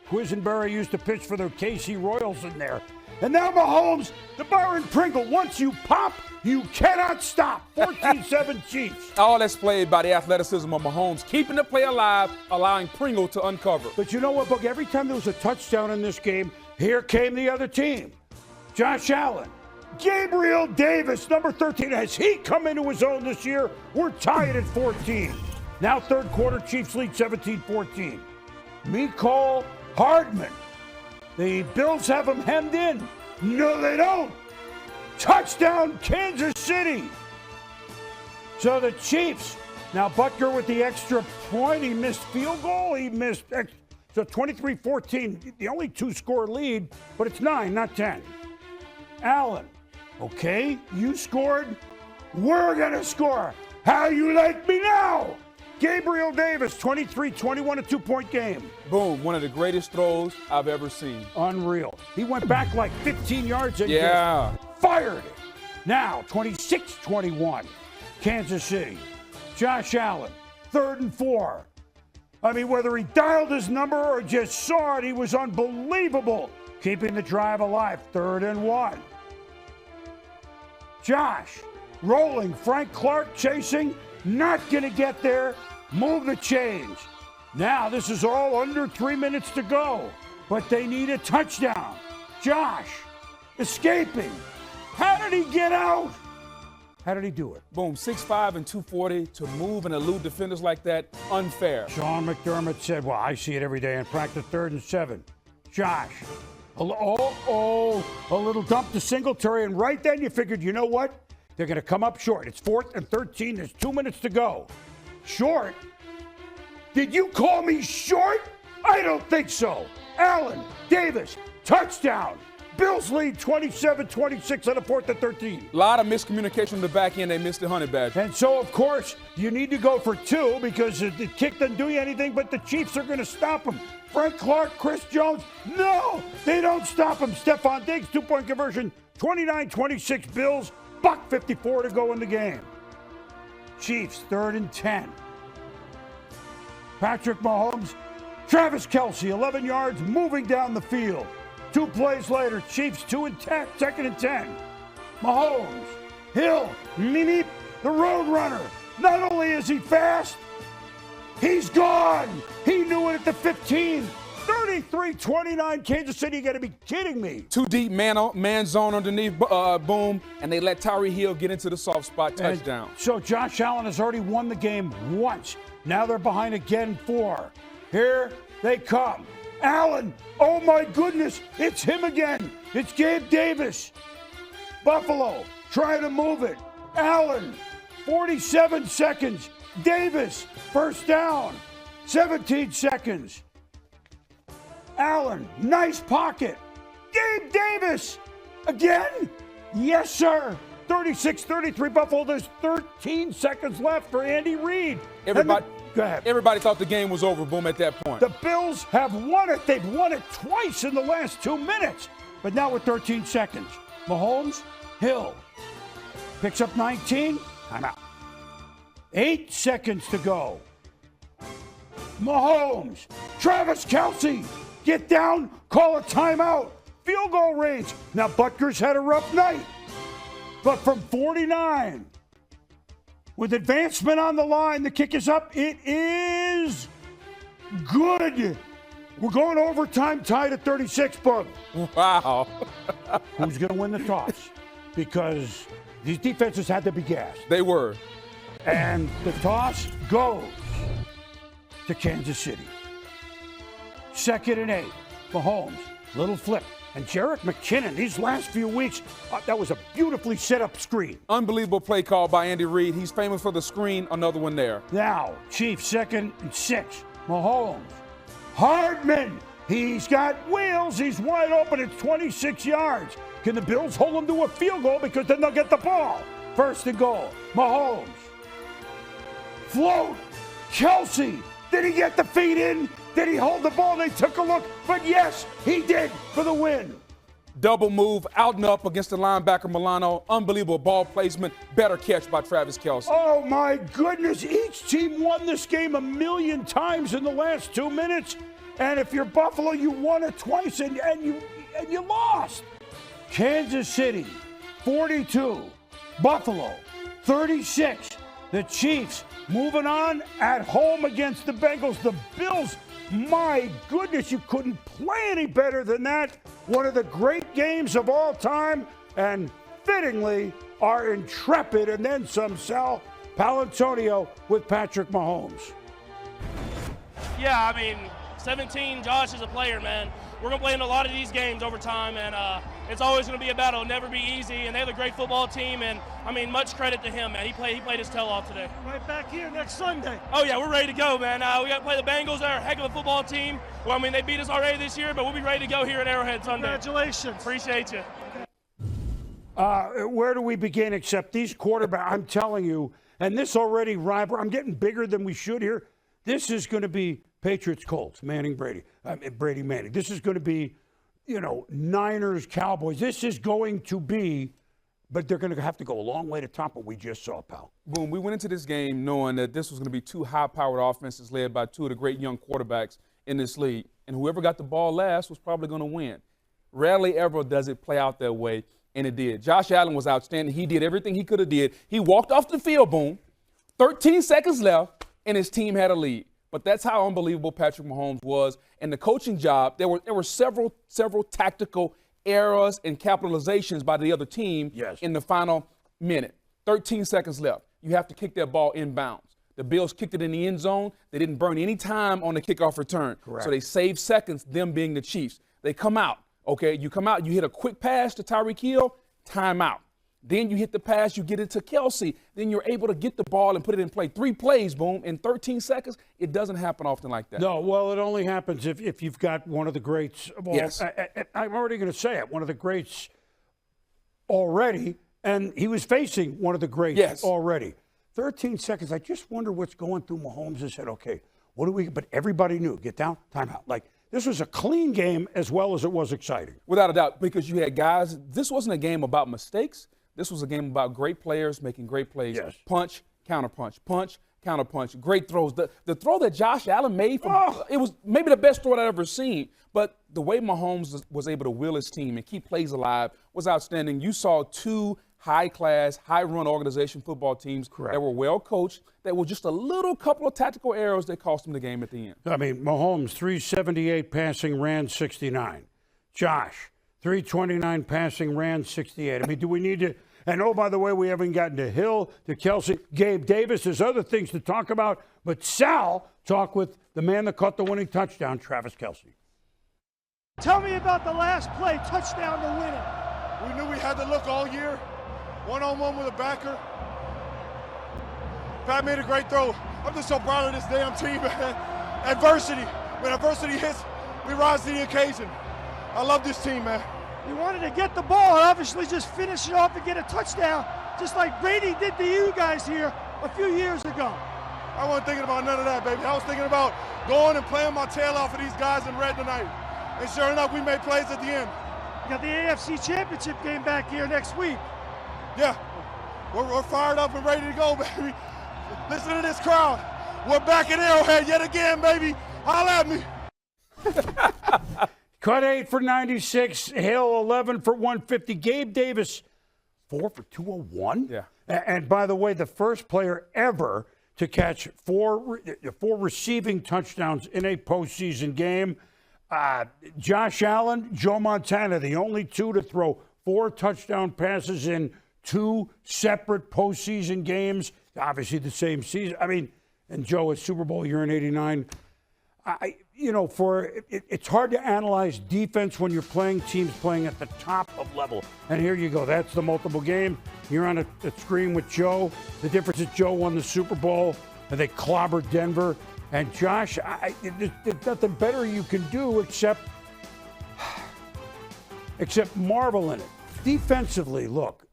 Quisenberry used to pitch for the KC Royals in there. And now Mahomes, the Byron Pringle. Once you pop, you cannot stop. 14-7 Chiefs. All that's played by the athleticism of Mahomes, keeping the play alive, allowing Pringle to uncover. But you know what, Book? Every time there was a touchdown in this game, here came the other team. Josh Allen. Gabriel Davis, number 13. Has he come into his own this year? We're tied at 14. Now third quarter, Chiefs lead 17-14. Mecole Hardman. The Bills have him hemmed in. No, they don't. Touchdown, Kansas City. So the Chiefs. Now Butker with the extra point. He missed field goal. He missed. So 23-14. The only two-score lead, but it's 9, not 10. Allen. Okay, you scored. We're going to score. How you like me now? Gabriel Davis, 23-21, a two-point game. Boom, one of the greatest throws I've ever seen. Unreal. He went back like 15 yards and just fired it. Now, 26-21, Kansas City. Josh Allen, 3rd and 4. I mean, whether he dialed his number or just saw it, he was unbelievable. Keeping the drive alive, 3rd and 1. Josh, rolling, Frank Clark chasing, not going to get there. Move the change. Now, this is all under 3 minutes to go, but they need a touchdown. Josh, escaping. How did he get out? How did he do it? Boom, 6'5" and 240 to move and elude defenders like that, unfair. Sean McDermott said, well, I see it every day in practice, 3rd and 7. Josh, a little dump to Singletary, and right then you figured, you know what? They're going to come up short. It's 4th and 13. There's 2 minutes to go. Short? Did you call me short? I don't think so. Allen, Davis, touchdown. Bills lead 27-26 on the 4th and 13. A lot of miscommunication on the back end. They missed the honey badger. And so, of course, you need to go for 2 because the kick doesn't do you anything, but the Chiefs are going to stop him. Frank Clark, Chris Jones, no, they don't stop him. Stephon Diggs, 2-point conversion, 29-26 Bills, $1:54 to go in the game. Chiefs, 3rd and 10. Patrick Mahomes, Travis Kelce, 11 yards, moving down the field. 2 plays later, Chiefs 2 and 10, 2nd and 10. Mahomes, Hill, Meep, the road runner. Not only is he fast, he's gone. He knew it at the 15. 33-29, Kansas City. You got to be kidding me. 2 deep man zone underneath, boom, and they let Tyreek Hill get into the soft spot, touchdown. And so Josh Allen has already won the game once. Now they're behind again 4. Here they come. Allen, oh my goodness, it's him again. It's Gabe Davis. Buffalo trying to move it. Allen, 47 seconds. Davis, first down, 17 seconds. Allen, nice pocket. Gabe Davis, again? Yes, sir. 36-33 Buffalo. There's 13 seconds left for Andy Reid. Go ahead. Everybody thought the game was over, boom, at that point. The Bills have won it. They've won it twice in the last 2 minutes. But now with 13 seconds. Mahomes, Hill, picks up 19. Timeout. 8 seconds to go. Mahomes, Travis Kelce, get down, call a timeout. Field goal range. Now Butker's had a rough night. But from 49, with advancement on the line, the kick is up. It is good. We're going overtime, tied at 36, Bug. Wow. Who's going to win the toss? Because these defenses had to be gassed. They were. And the toss goes to Kansas City. 2nd and 8. Mahomes, little flip. And Jerick McKinnon, these last few weeks, that was a beautifully set up screen. Unbelievable play call by Andy Reid. He's famous for the screen, another one there. Now, Chiefs 2nd and 6. Mahomes, Hardman, he's got wheels. He's wide open at 26 yards. Can the Bills hold him to a field goal because then they'll get the ball? 1st and goal. Mahomes, float, Kelce. Did he get the feet in? Did he hold the ball? They took a look, but yes, he did for the win. Double move, out and up against the linebacker Milano. Unbelievable ball placement. Better catch by Travis Kelce. Oh, my goodness. Each team won this game a million times in the last 2 minutes. And if you're Buffalo, you won it twice and you lost. Kansas City, 42. Buffalo, 36. The Chiefs moving on at home against the Bengals. The Bills, my goodness, you couldn't play any better than that. One of the great games of all time, and fittingly, our intrepid and then some Sal Palantonio with Patrick Mahomes. Yeah, I mean, 17, Josh is a player, man. We're going to play in a lot of these games over time, and it's always going to be a battle. It'll never be easy, and they have a great football team, and, I mean, much credit to him, man. He played his tail off today. Right back here next Sunday. Oh, yeah, we're ready to go, man. We got to play the Bengals. They're a heck of a football team. Well, I mean, they beat us already this year, but we'll be ready to go here at Arrowhead Sunday. Congratulations. Appreciate you. Where do we begin except these quarterbacks? I'm telling you, and this already rival. I'm getting bigger than we should here. This is going to be Patriots, Colts, Brady, Manning. This is going to be, Niners, Cowboys. This is going to be, but they're going to have to go a long way to top what we just saw, pal. Boom. We went into this game knowing that this was going to be two high-powered offenses led by two of the great young quarterbacks in this league, and whoever got the ball last was probably going to win. Rarely ever does it play out that way, and it did. Josh Allen was outstanding. He did everything he could have did. He walked off the field, boom, 13 seconds left, and his team had a lead. But that's how unbelievable Patrick Mahomes was. And the coaching job, there were several tactical errors and capitalizations by the other team in the final minute. 13 seconds left. You have to kick that ball inbounds. The Bills kicked it in the end zone. They didn't burn any time on the kickoff return. Correct. So they saved seconds, them being the Chiefs. They come out, okay? You come out, you hit a quick pass to Tyreek Hill, timeout. Then you hit the pass, you get it to Kelce. Then you're able to get the ball and put it in play. 3 plays, boom, in 13 seconds. It doesn't happen often like that. No, well, it only happens if you've got one of the greats of all. Yes. I'm already going to say it, one of the greats already, and he was facing one of the greats already. 13 seconds. I just wonder what's going through Mahomes' head. Okay, what do we – but everybody knew. Get down, timeout. Like, this was a clean game as well as it was exciting. Without a doubt, because you had guys – this wasn't a game about mistakes. This was a game about great players making great plays. Yes. Punch, counterpunch, punch, counterpunch. Great throws. The throw that Josh Allen made, it was maybe the best throw I've ever seen. But the way Mahomes was able to will his team and keep plays alive was outstanding. You saw two high-class, high-run organization football teams that were well-coached, that were just a little couple of tactical errors that cost them the game at the end. I mean, Mahomes, 378 passing, ran 69. Josh, 329 passing, ran 68. I mean, do we need to – and, oh, by the way, we haven't gotten to Hill, to Kelce, Gabe Davis. There's other things to talk about. But Sal talked with the man that caught the winning touchdown, Travis Kelce. Tell me about the last play, touchdown to win it. We knew we had the look all year. One-on-one with a backer. Pat made a great throw. I'm just so proud of this damn team, man. Adversity. When adversity hits, we rise to the occasion. I love this team, man. You wanted to get the ball and obviously just finish it off and get a touchdown, just like Brady did to you guys here a few years ago. I wasn't thinking about none of that, baby. I was thinking about going and playing my tail off of these guys in red tonight. And sure enough, we made plays at the end. You got the AFC Championship game back here next week. Yeah, we're fired up and ready to go, baby. Listen to this crowd. We're back at Arrowhead yet again, baby. Holla at me. Cut 8 for 96. Hill 11 for 150. Gabe Davis 4 for 201. Yeah. And by the way, the first player ever to catch four receiving touchdowns in a postseason game. Josh Allen, Joe Montana, the only two to throw 4 touchdown passes in 2 separate postseason games. Obviously the same season. I mean, and Joe, it's Super Bowl year in '89. It's hard to analyze defense when you're playing teams playing at the top of level. And here you go. That's the multiple game. You're on a screen with Joe. The difference is Joe won the Super Bowl, and they clobbered Denver. And Josh, there's nothing better you can do except marvel in it. Defensively, look,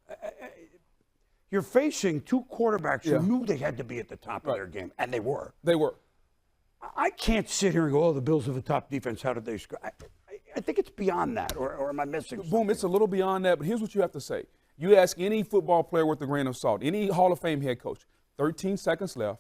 you're facing 2 quarterbacks who knew they had to be at the top of their game, and they were. They were. I can't sit here and go, oh, the Bills have a top defense. How did they score? I think it's beyond that, or am I missing something? Boom, it's a little beyond that, but here's what you have to say. You ask any football player with a grain of salt, any Hall of Fame head coach, 13 seconds left,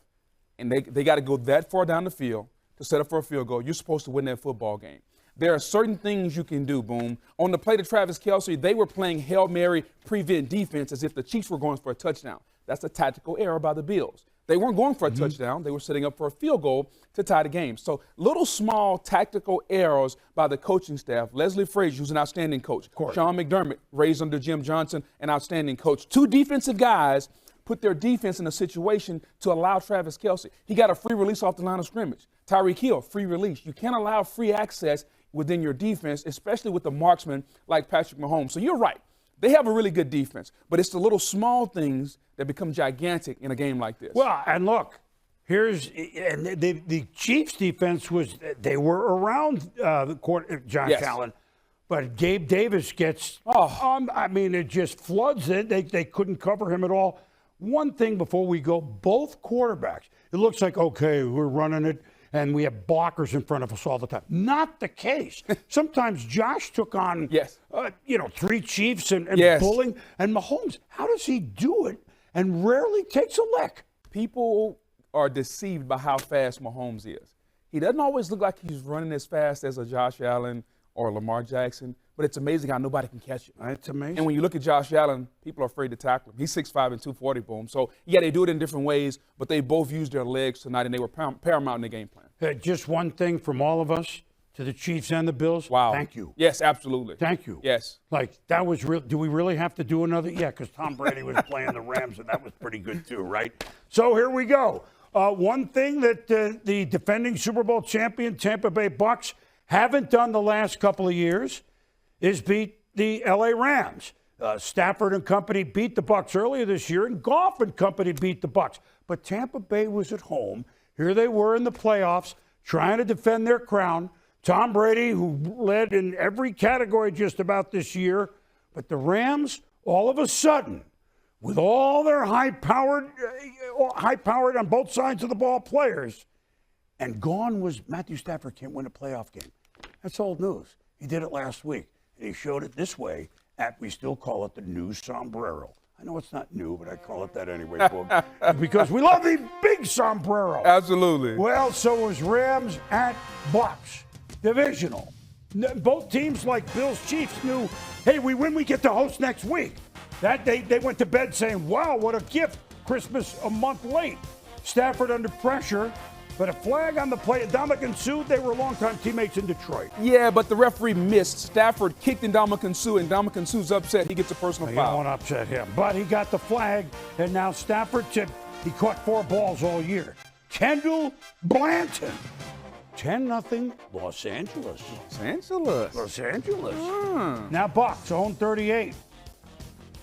and they got to go that far down the field to set up for a field goal. You're supposed to win that football game. There are certain things you can do, Boom. On the play to Travis Kelce, they were playing Hail Mary prevent defense as if the Chiefs were going for a touchdown. That's a tactical error by the Bills. They weren't going for a touchdown. They were setting up for a field goal to tie the game. So little small tactical errors by the coaching staff. Leslie Frazier, who's an outstanding coach. Sean McDermott, raised under Jim Johnson, an outstanding coach. Two defensive guys put their defense in a situation to allow Travis Kelce. He got a free release off the line of scrimmage. Tyreek Hill, free release. You can't allow free access within your defense, especially with a marksman like Patrick Mahomes. So you're right. They have a really good defense, but it's the little small things that become gigantic in a game like this. Well, and look, the Chiefs' defense they were around Josh Allen, but Gabe Davis gets, it just floods it. They couldn't cover him at all. One thing before we go, both quarterbacks, it looks like, okay, we're running it, and we have blockers in front of us all the time. Not the case. Sometimes Josh took on, 3 Chiefs and bullying. And Mahomes, how does he do it and rarely takes a lick? People are deceived by how fast Mahomes is. He doesn't always look like he's running as fast as a Josh Allen or Lamar Jackson, but it's amazing how nobody can catch him. It's amazing. And when you look at Josh Allen, people are afraid to tackle him. He's 6'5" and 240, Boom. So, they do it in different ways, but they both used their legs tonight, and they were paramount in the game plan. Just one thing from all of us to the Chiefs and the Bills. Wow. Thank you. Yes, absolutely. Thank you. Yes. That was real. Do we really have to do another? Yeah, because Tom Brady was playing the Rams, and that was pretty good too, right? So here we go. One thing that the defending Super Bowl champion Tampa Bay Bucks haven't done the last couple of years is beat the L.A. Rams. Stafford and company beat the Bucks earlier this year, and Goff and company beat the Bucks. But Tampa Bay was at home. Here they were in the playoffs trying to defend their crown. Tom Brady, who led in every category just about this year. But the Rams, all of a sudden, with all their high-powered on both sides of the ball players, and gone was Matthew Stafford can't win a playoff game. That's old news. He did it last week, and he showed it this way we still call it the new sombrero. I know it's not new, but I call it that anyway, because we love the big sombrero. Absolutely. Well, so it was Rams at Bucks. Divisional. Both teams, like Bills Chiefs, knew, hey, we win, we get to host next week. That they went to bed saying, wow, what a gift. Christmas a month late. Stafford under pressure, but a flag on the play. Ndamukong Suh, they were longtime teammates in Detroit. Yeah, but the referee missed. Stafford kicked Ndamukong Suh, and Ndamukong Suh's upset. He gets a personal foul. You don't want to upset him. But he got the flag, and now Stafford said he caught 4 balls all year. Kendall Blanton. 10-0 Los Angeles. Los Angeles. Now Bucks own 38.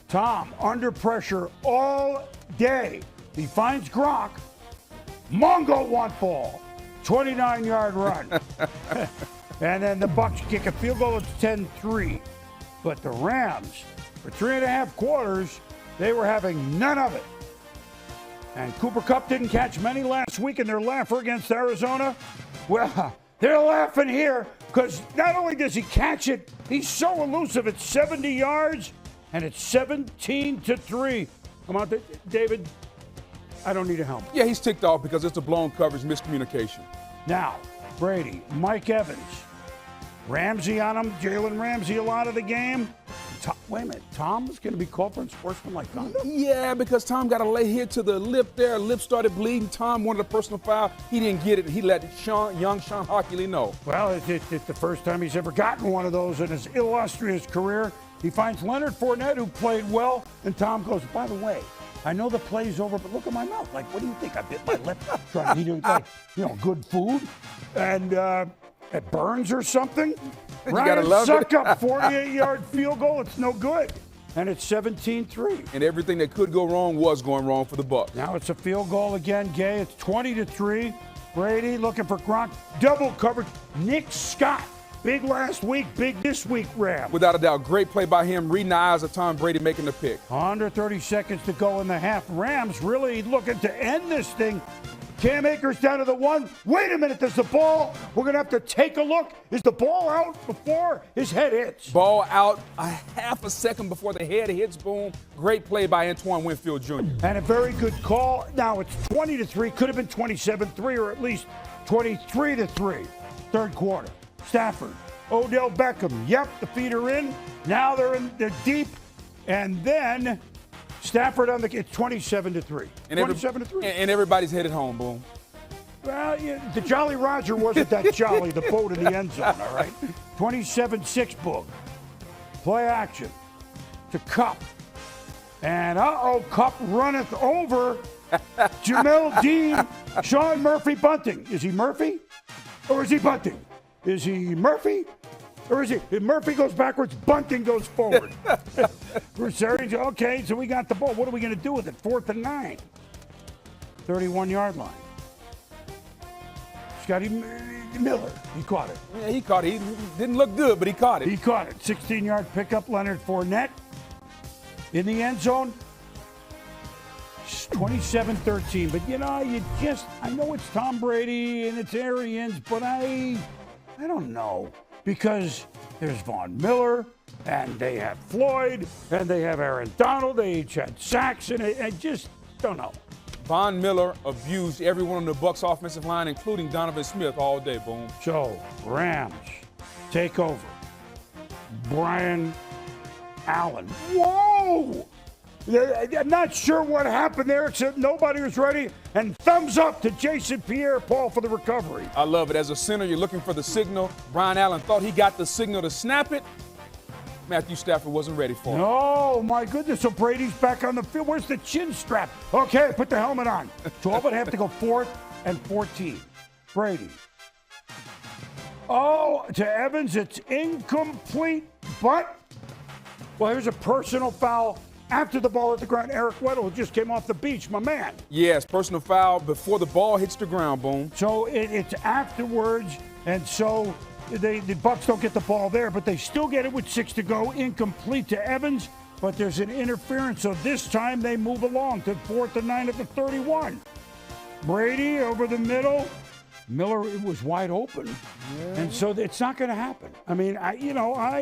Tom under pressure all day. He finds Gronk. Mongo one ball. 29-yard run. And then the Bucks kick a field goal. It's 10-3. But the Rams, for 3.5 quarters, they were having none of it. And Cooper Kupp didn't catch many last week in their laugher against Arizona. Well, they're laughing here because not only does he catch it, he's so elusive. It's 70 yards, and it's 17-3. Come on, David. I don't need a helmet. Yeah, he's ticked off because it's a blown coverage miscommunication. Now, Brady, Mike Evans, Ramsey on him, Jalen Ramsey a lot of the game. Wait a minute, Tom was going to be called for unsportsmanlike conduct? Yeah, because Tom got a lay hit to the lip there. Lip started bleeding. Tom wanted a personal foul. He didn't get it. He let young Sean Hockley know. Well, it's the first time he's ever gotten one of those in his illustrious career. He finds Leonard Fournette, who played well, and Tom goes, by the way, I know the play's over, but look at my mouth. Like, what do you think? I bit my lip trying to eat, good food? And it burns or something? Ryan suck up 48-yard field goal. It's no good. And it's 17-3. And everything that could go wrong was going wrong for the Bucs. Now it's a field goal again, Gay. It's 20-3. Brady looking for Gronk. Double coverage. Nick Scott. Big last week, big this week, Ram. Without a doubt, great play by him, reading the eyes of Tom Brady making the pick. Under 30 seconds to go in the half. Rams really looking to end this thing. Cam Akers down to the 1. Wait a minute, there's the ball. We're going to have to take a look. Is the ball out before his head hits? Ball out a half a second before the head hits, boom. Great play by Antoine Winfield Jr. And a very good call. Now it's 20-3. Could have been 27-3 or at least 23-3. Third quarter. Stafford. Odell Beckham. Yep, the feet are in. Now they're deep. And then Stafford on it's 27-3. 27-3. And everybody's headed home, boom. Well, the Jolly Roger wasn't that jolly, the boat in the end zone, all right? 27-6, boom. Play action to Kupp. And Kupp runneth over Jamel Dean, Sean Murphy Bunting. Is he Murphy? Or is he Bunting? Is he Murphy? Or is he? If Murphy goes backwards, Bunting goes forward. Okay, so we got the ball. What are we going to do with it? 4th and 9. 31-yard line. Scotty Miller, he caught it. Yeah, he caught it. He didn't look good, but he caught it. He caught it. 16-yard pickup, Leonard Fournette in the end zone. 27-13. But, I know it's Tom Brady and it's Arians, but I don't know. Because there's Von Miller, and they have Floyd, and they have Aaron Donald. They each had sacks, and I just don't know. Von Miller abused everyone on the Bucs offensive line, including Donovan Smith, all day, boom. So, Rams take over. Brian Allen. Whoa! I'm not sure what happened there, except nobody was ready. And thumbs up to Jason Pierre-Paul for the recovery. I love it. As a center, you're looking for the signal. Brian Allen thought he got the signal to snap it. Matthew Stafford wasn't ready for it. Oh, my goodness. So Brady's back on the field. Where's the chin strap? Okay, put the helmet on. 12 would have to go 4th and 14. Brady. Oh, to Evans, it's incomplete, but, well, here's a personal foul. After the ball at the ground, Eric Weddle just came off the beach, my man. Yes, personal foul before the ball hits the ground, boom. So it's afterwards, and so the Bucs don't get the ball there, but they still get it with 6 to go, incomplete to Evans, but there's an interference, so this time they move along to 4th and 9 at the 31. Brady over the middle. Miller was wide open, and so it's not going to happen. I mean, I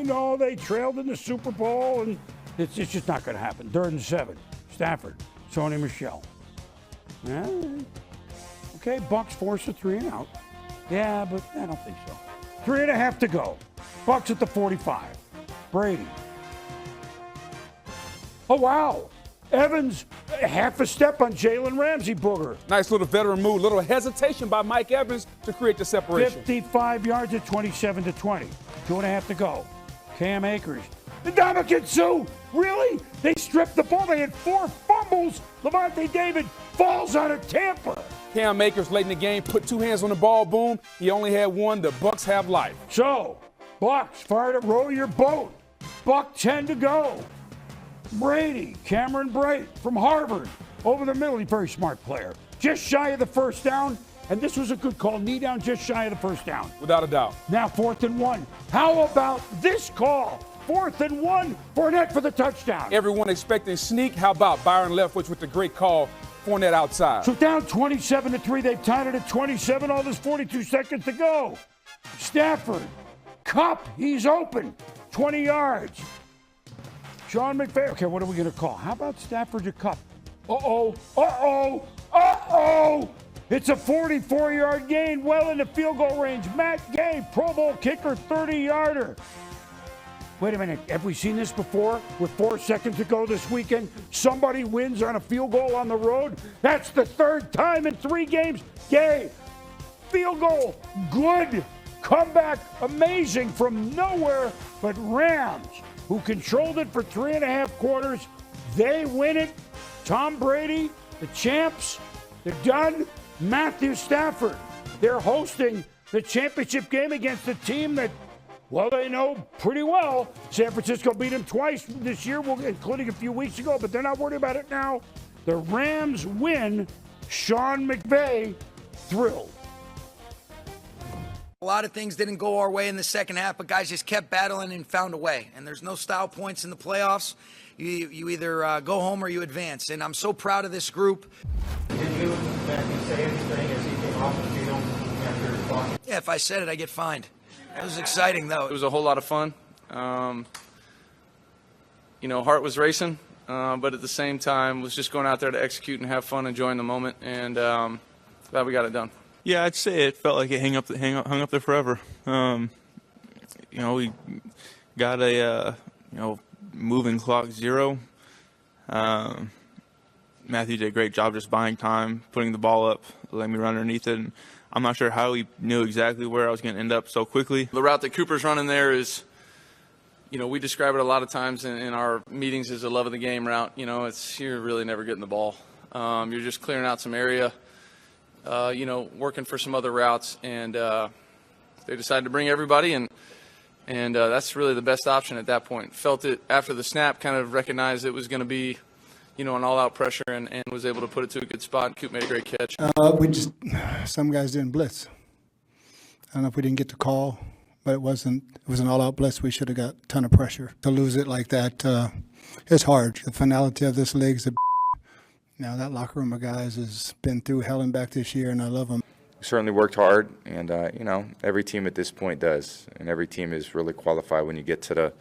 know they trailed in the Super Bowl, and it's just not going to happen. 3rd and 7. Stafford, Sony Michel. Yeah. Okay, Bucs force a 3 and out. Yeah, but I don't think so. 3.5 to go. Bucs at the 45. Brady. Oh, wow. Evans, half a step on Jalen Ramsey, booger. Nice little veteran move. Little hesitation by Mike Evans to create the separation. 55 yards at 27-20. 2.5 to go. Cam Akers. Ndamukong Suh, really? They stripped the ball. They had 4 fumbles. Levante David falls out of Tampa. Cam Akers late in the game, put 2 hands on the ball, boom. He only had 1. The Bucs have life. So, Bucs, fire to row your boat. Buck 10 to go. Brady, Cameron Brate from Harvard, over the middle. He's a very smart player. Just shy of the first down, and this was a good call. Knee down, just shy of the first down. Without a doubt. Now 4th and 1. How about this call? 4th and 1, Fournette for the touchdown. Everyone expecting sneak. How about Byron Leftwich with the great call? Fournette outside. So down 27-3. They've tied it at 27. All there's 42 seconds to go. Stafford, Kupp, he's open. 20 yards. Sean McVay. Okay, what are we going to call? How about Stafford to Kupp? It's a 44-yard gain, well into field goal range. Matt Gay, Pro Bowl kicker, 30-yarder. Wait a minute, have we seen this before? With 4 seconds to go this weekend, somebody wins on a field goal on the road? That's the 3rd time in 3 games. Gay, field goal, good. Comeback, amazing from nowhere. But Rams, who controlled it for 3.5 quarters, they win it. Tom Brady, the champs, they're done. Matthew Stafford, they're hosting the championship game against a team that, well, they know pretty well. San Francisco beat them twice this year, including a few weeks ago, but they're not worried about it now. The Rams win. Sean McVay thrilled. A lot of things didn't go our way in the second half, but guys just kept battling and found a way. And there's no style points in the playoffs. You either go home or you advance. And I'm so proud of this group. Matthew say anything as he came off the field after his block? Yeah, if I said it, I get fined. It was exciting, though. It was a whole lot of fun. Heart was racing, but at the same time was just going out there to execute and have fun, enjoying the moment, and glad we got it done. Yeah, I'd say it felt like it hung up there forever. We got a moving clock 0. Matthew did a great job just buying time, putting the ball up, letting me run underneath it. And I'm not sure how he knew exactly where I was going to end up so quickly. The route that Cooper's running there is, we describe it a lot of times in our meetings as a love of the game route. You're really never getting the ball. You're just clearing out some area, working for some other routes, and they decided to bring everybody, and that's really the best option at that point. Felt it after the snap, kind of recognized it was going to be, an all-out pressure, and was able to put it to a good spot. Coop made a great catch. Some guys didn't blitz. I don't know if we didn't get the call, but it was an all-out blitz. We should have got a ton of pressure. To lose it like that, it's hard. The finality of this league is now that locker room of guys has been through hell and back this year, and I love them. We certainly worked hard, and every team at this point does, and every team is really qualified when you get to the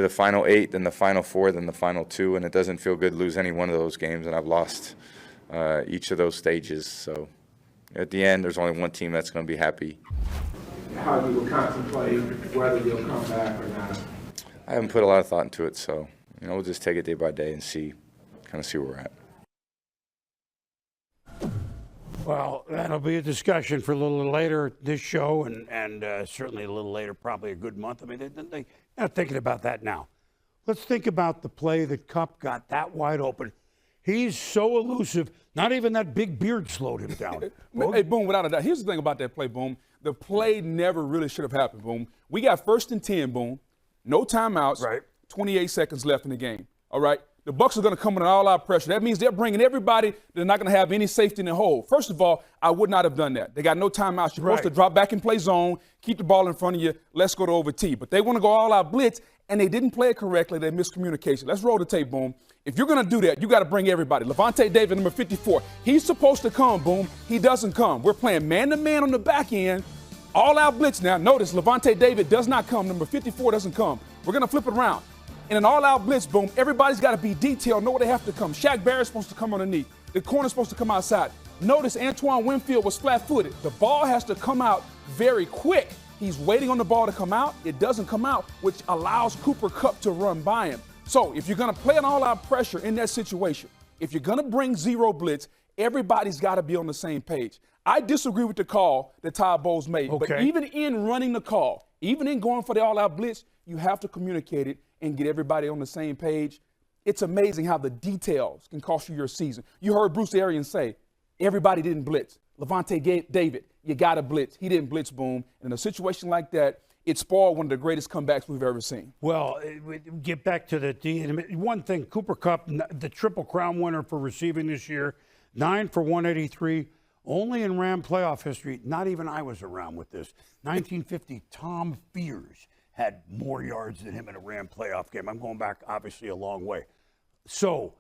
final 8, then the final 4, then the final 2, and it doesn't feel good to lose any one of those games, and I've lost each of those stages. So at the end, there's only one team that's going to be happy. How you will contemplate whether you'll come back or not? I haven't put a lot of thought into it, so we'll just take it day by day and see where we're at. Well, that'll be a discussion for a little later this show, and certainly a little later, probably a good month. I mean, they're not thinking about that now. Let's think about the play that Kupp got that wide open. He's so elusive, not even that big beard slowed him down. Hey, Boom, without a doubt. Here's the thing about that play, Boom. The play never really should have happened, Boom. We got 1st and 10, Boom. No timeouts. Right. 28 seconds left in the game. All right? The Bucs are going to come with an all-out pressure. That means they're bringing everybody. They're not going to have any safety in the hole. First of all, I would not have done that. They got no timeouts. You're supposed to drop back and play zone, keep the ball in front of you, let's go to OT. But they want to go all-out blitz, and they didn't play it correctly. They miscommunication. Let's roll the tape, Boom. If you're going to do that, you got to bring everybody. Levante David, number 54, he's supposed to come, Boom. He doesn't come. We're playing man-to-man on the back end, all-out blitz now. Notice Levante David does not come. Number 54 doesn't come. We're going to flip it around. In an all-out blitz, Boom, everybody's got to be detailed, know where they have to come. Shaq Barrett's supposed to come underneath. The corner's supposed to come outside. Notice Antoine Winfield was flat-footed. The ball has to come out very quick. He's waiting on the ball to come out. It doesn't come out, which allows Cooper Kupp to run by him. So if you're going to play an all-out pressure in that situation, if you're going to bring 0 blitz, everybody's got to be on the same page. I disagree with the call that Todd Bowles made. Okay. But even in running the call, even in going for the all-out blitz, you have to communicate it and get everybody on the same page. It's amazing how the details can cost you your season. You heard Bruce Arians say, everybody didn't blitz. Levante David, you got to blitz. He didn't blitz, Boom. And in a situation like that, it spoiled one of the greatest comebacks we've ever seen. Well, get back to the one thing, Cooper Kupp, the Triple Crown winner for receiving this year, 9 for 183, only in Ram playoff history. Not even I was around with this. 1950, Tom Fears had more yards than him in a Ram playoff game. I'm going back, obviously, a long way. So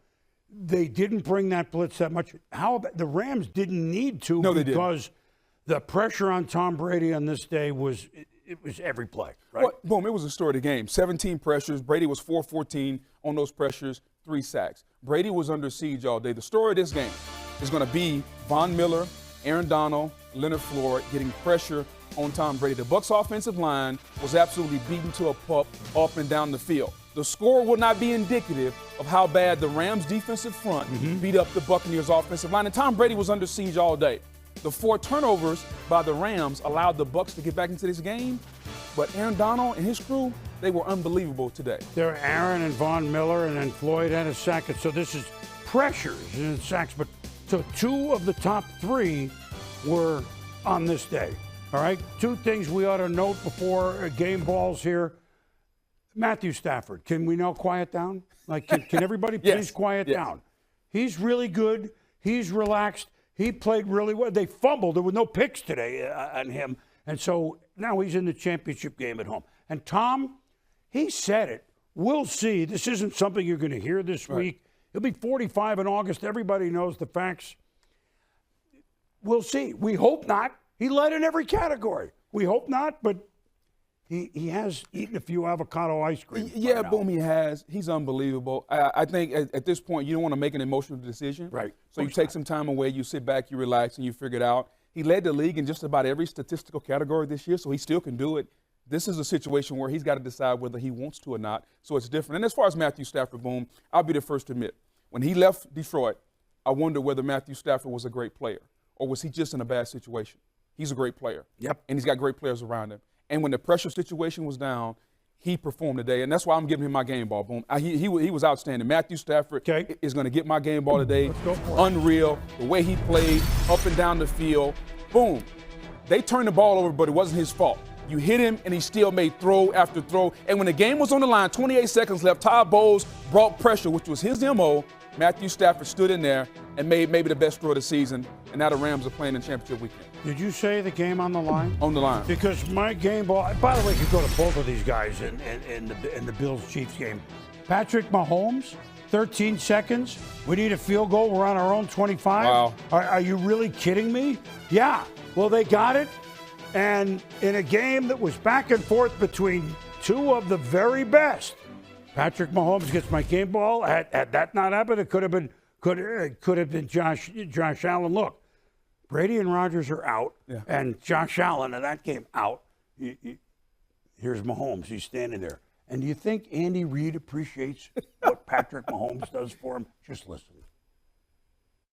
they didn't bring that blitz that much. How about the Rams didn't need to because the pressure on Tom Brady on this day was every play, right? Well, Boom, it was a story of the game. 17 pressures. Brady was 4-14 on those pressures, 3 sacks. Brady was under siege all day. The story of this game is going to be Von Miller, Aaron Donald, Leonard Floyd getting pressure on Tom Brady. The Bucs offensive line was absolutely beaten to a pulp up and down the field. The score will not be indicative of how bad the Rams defensive front beat up the Buccaneers offensive line. And Tom Brady was under siege all day. The 4 turnovers by the Rams allowed the Bucs to get back into this game. But Aaron Donald and his crew, they were unbelievable today. There are Aaron and Von Miller, and then Floyd had a sack. So this is pressures and sacks. But so 2 of the top 3 were on this day. All right, 2 things we ought to note before game balls here. Matthew Stafford, can we now quiet down? Like, can everybody please quiet down? He's really good. He's relaxed. He played really well. They fumbled. There were no picks today on him. And so now he's in the championship game at home. And Tom, he said it. We'll see. This isn't something you're going to hear this week. He'll be 45 in August. Everybody knows the facts. we'll see. We hope not. He led in every category. We hope not, but he has eaten a few avocado ice cream. Yeah, boom, he has. He's unbelievable. I think at this point, you don't want to make an emotional decision. Right. So you take some time away, you sit back, you relax, and you figure it out. He led the league in just about every statistical category this year, so he still can do it. This is a situation where he's got to decide whether he wants to or not, so it's different. And as far as Matthew Stafford, boom, I'll be the first to admit, when he left Detroit, I wondered whether Matthew Stafford was a great player or was he just in a bad situation. He's a great player. Yep. And he's got great players around him. And when the pressure situation was down, he performed today, and that's why I'm giving him my game ball. Boom. He was outstanding. Matthew Stafford is going to get my game ball today. Unreal. The way he played up and down the field. Boom. They turned the ball over, but it wasn't his fault. You hit him, and he still made throw after throw. And when the game was on the line, 28 seconds left, Todd Bowles brought pressure, which was his MO. Matthew Stafford stood in there and made maybe the best throw of the season, and now the Rams are playing in championship weekend. Did you say the game on the line? On the line. Because my game ball, by the way, you go to both of these guys in the Bills-Chiefs game. Patrick Mahomes, 13 seconds. We need a field goal. We're on our own 25. Wow. Are you really kidding me? Yeah. Well, they got it. And in a game that was back and forth between two of the very best, Patrick Mahomes gets my game ball. Had that not happened, it could have been Josh Allen. Look, Brady and Rodgers are out, and Josh Allen in that game out. Here's Mahomes. He's standing there. And do you think Andy Reid appreciates what Patrick Mahomes does for him? Just listen.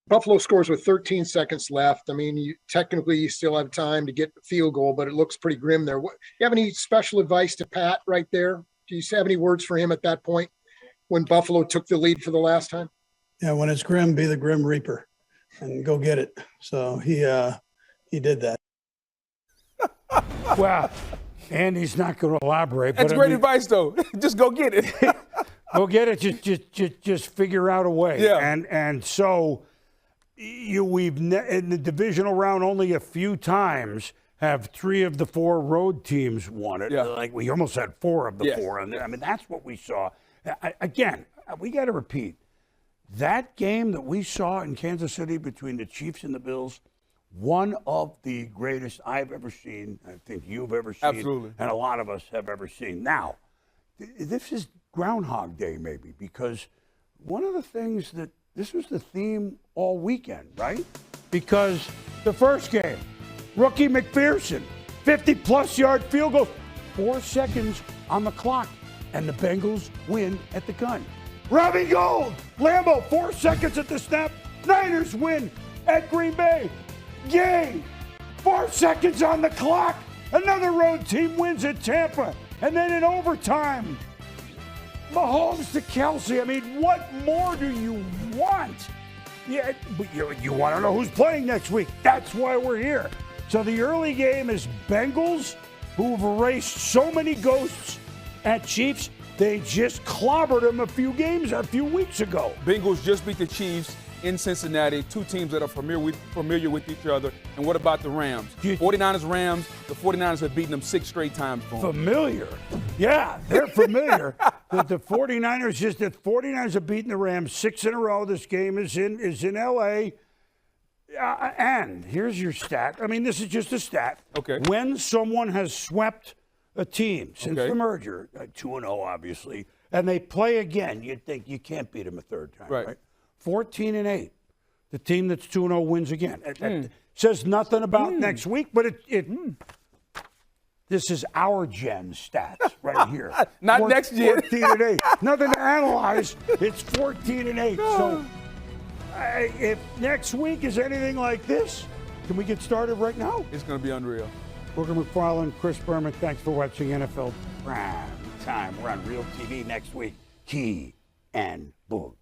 Buffalo scores with 13 seconds left. I mean, technically you still have time to get the field goal, but it looks pretty grim there. Do you have any special advice to Pat right there? Do you have any words for him at that point when Buffalo took the lead for the last time? Yeah, when it's grim, be the Grim Reaper and go get it. So he did that. Well, Andy's not going to elaborate. That's great advice, though. Just go get it. Go get it. Just figure out a way. Yeah. And so we've in the divisional round only a few times have 3 of the 4 road teams won it. Yeah. Like we almost had 4 of the Yes. 4. And I mean, that's what we saw. Again, we got to repeat. That game that we saw in Kansas City between the Chiefs and the Bills, one of the greatest I've ever seen, I think you've ever seen, Absolutely. and a lot of us have ever seen. Now, this is Groundhog Day maybe, because one of the things that this was the theme all weekend, right? Because the first game, rookie McPherson, 50-plus yard field goal, 4 seconds on the clock, and the Bengals win at the gun. Robbie Gould, Lambeau, 4 seconds at the snap, Niners win at Green Bay. Yay! 4 seconds on the clock, another road team wins at Tampa. And then in overtime, Mahomes to Kelsey. I mean, what more do you want? Yeah, but you want to know who's playing next week. That's why we're here. So the early game is Bengals, who've erased so many ghosts at Chiefs. They just clobbered them a few weeks ago. Bengals just beat the Chiefs in Cincinnati, 2 teams that are familiar with each other. And what about the Rams? 49ers, Rams, the 49ers have beaten them 6 straight times. Boom. Familiar. Yeah, they're familiar. the 49ers have beaten the Rams 6 in a row. This game is in L.A. And here's your stat. I mean, this is just a stat. Okay. When someone has swept a team since the merger, 2-0 obviously, and they play again, you'd think you can't beat them a third time, right? 14-8. The team that's 2-0 wins again. That says nothing about next week, but this is our gen stats right here. Not next gen. 14-8. Nothing to analyze. It's 14-8. So if next week is anything like this, can we get started right now? It's going to be unreal. Booker McFarland, Chris Berman, thanks for watching NFL Prime Time. We're on Real TV next week. Key and Boog.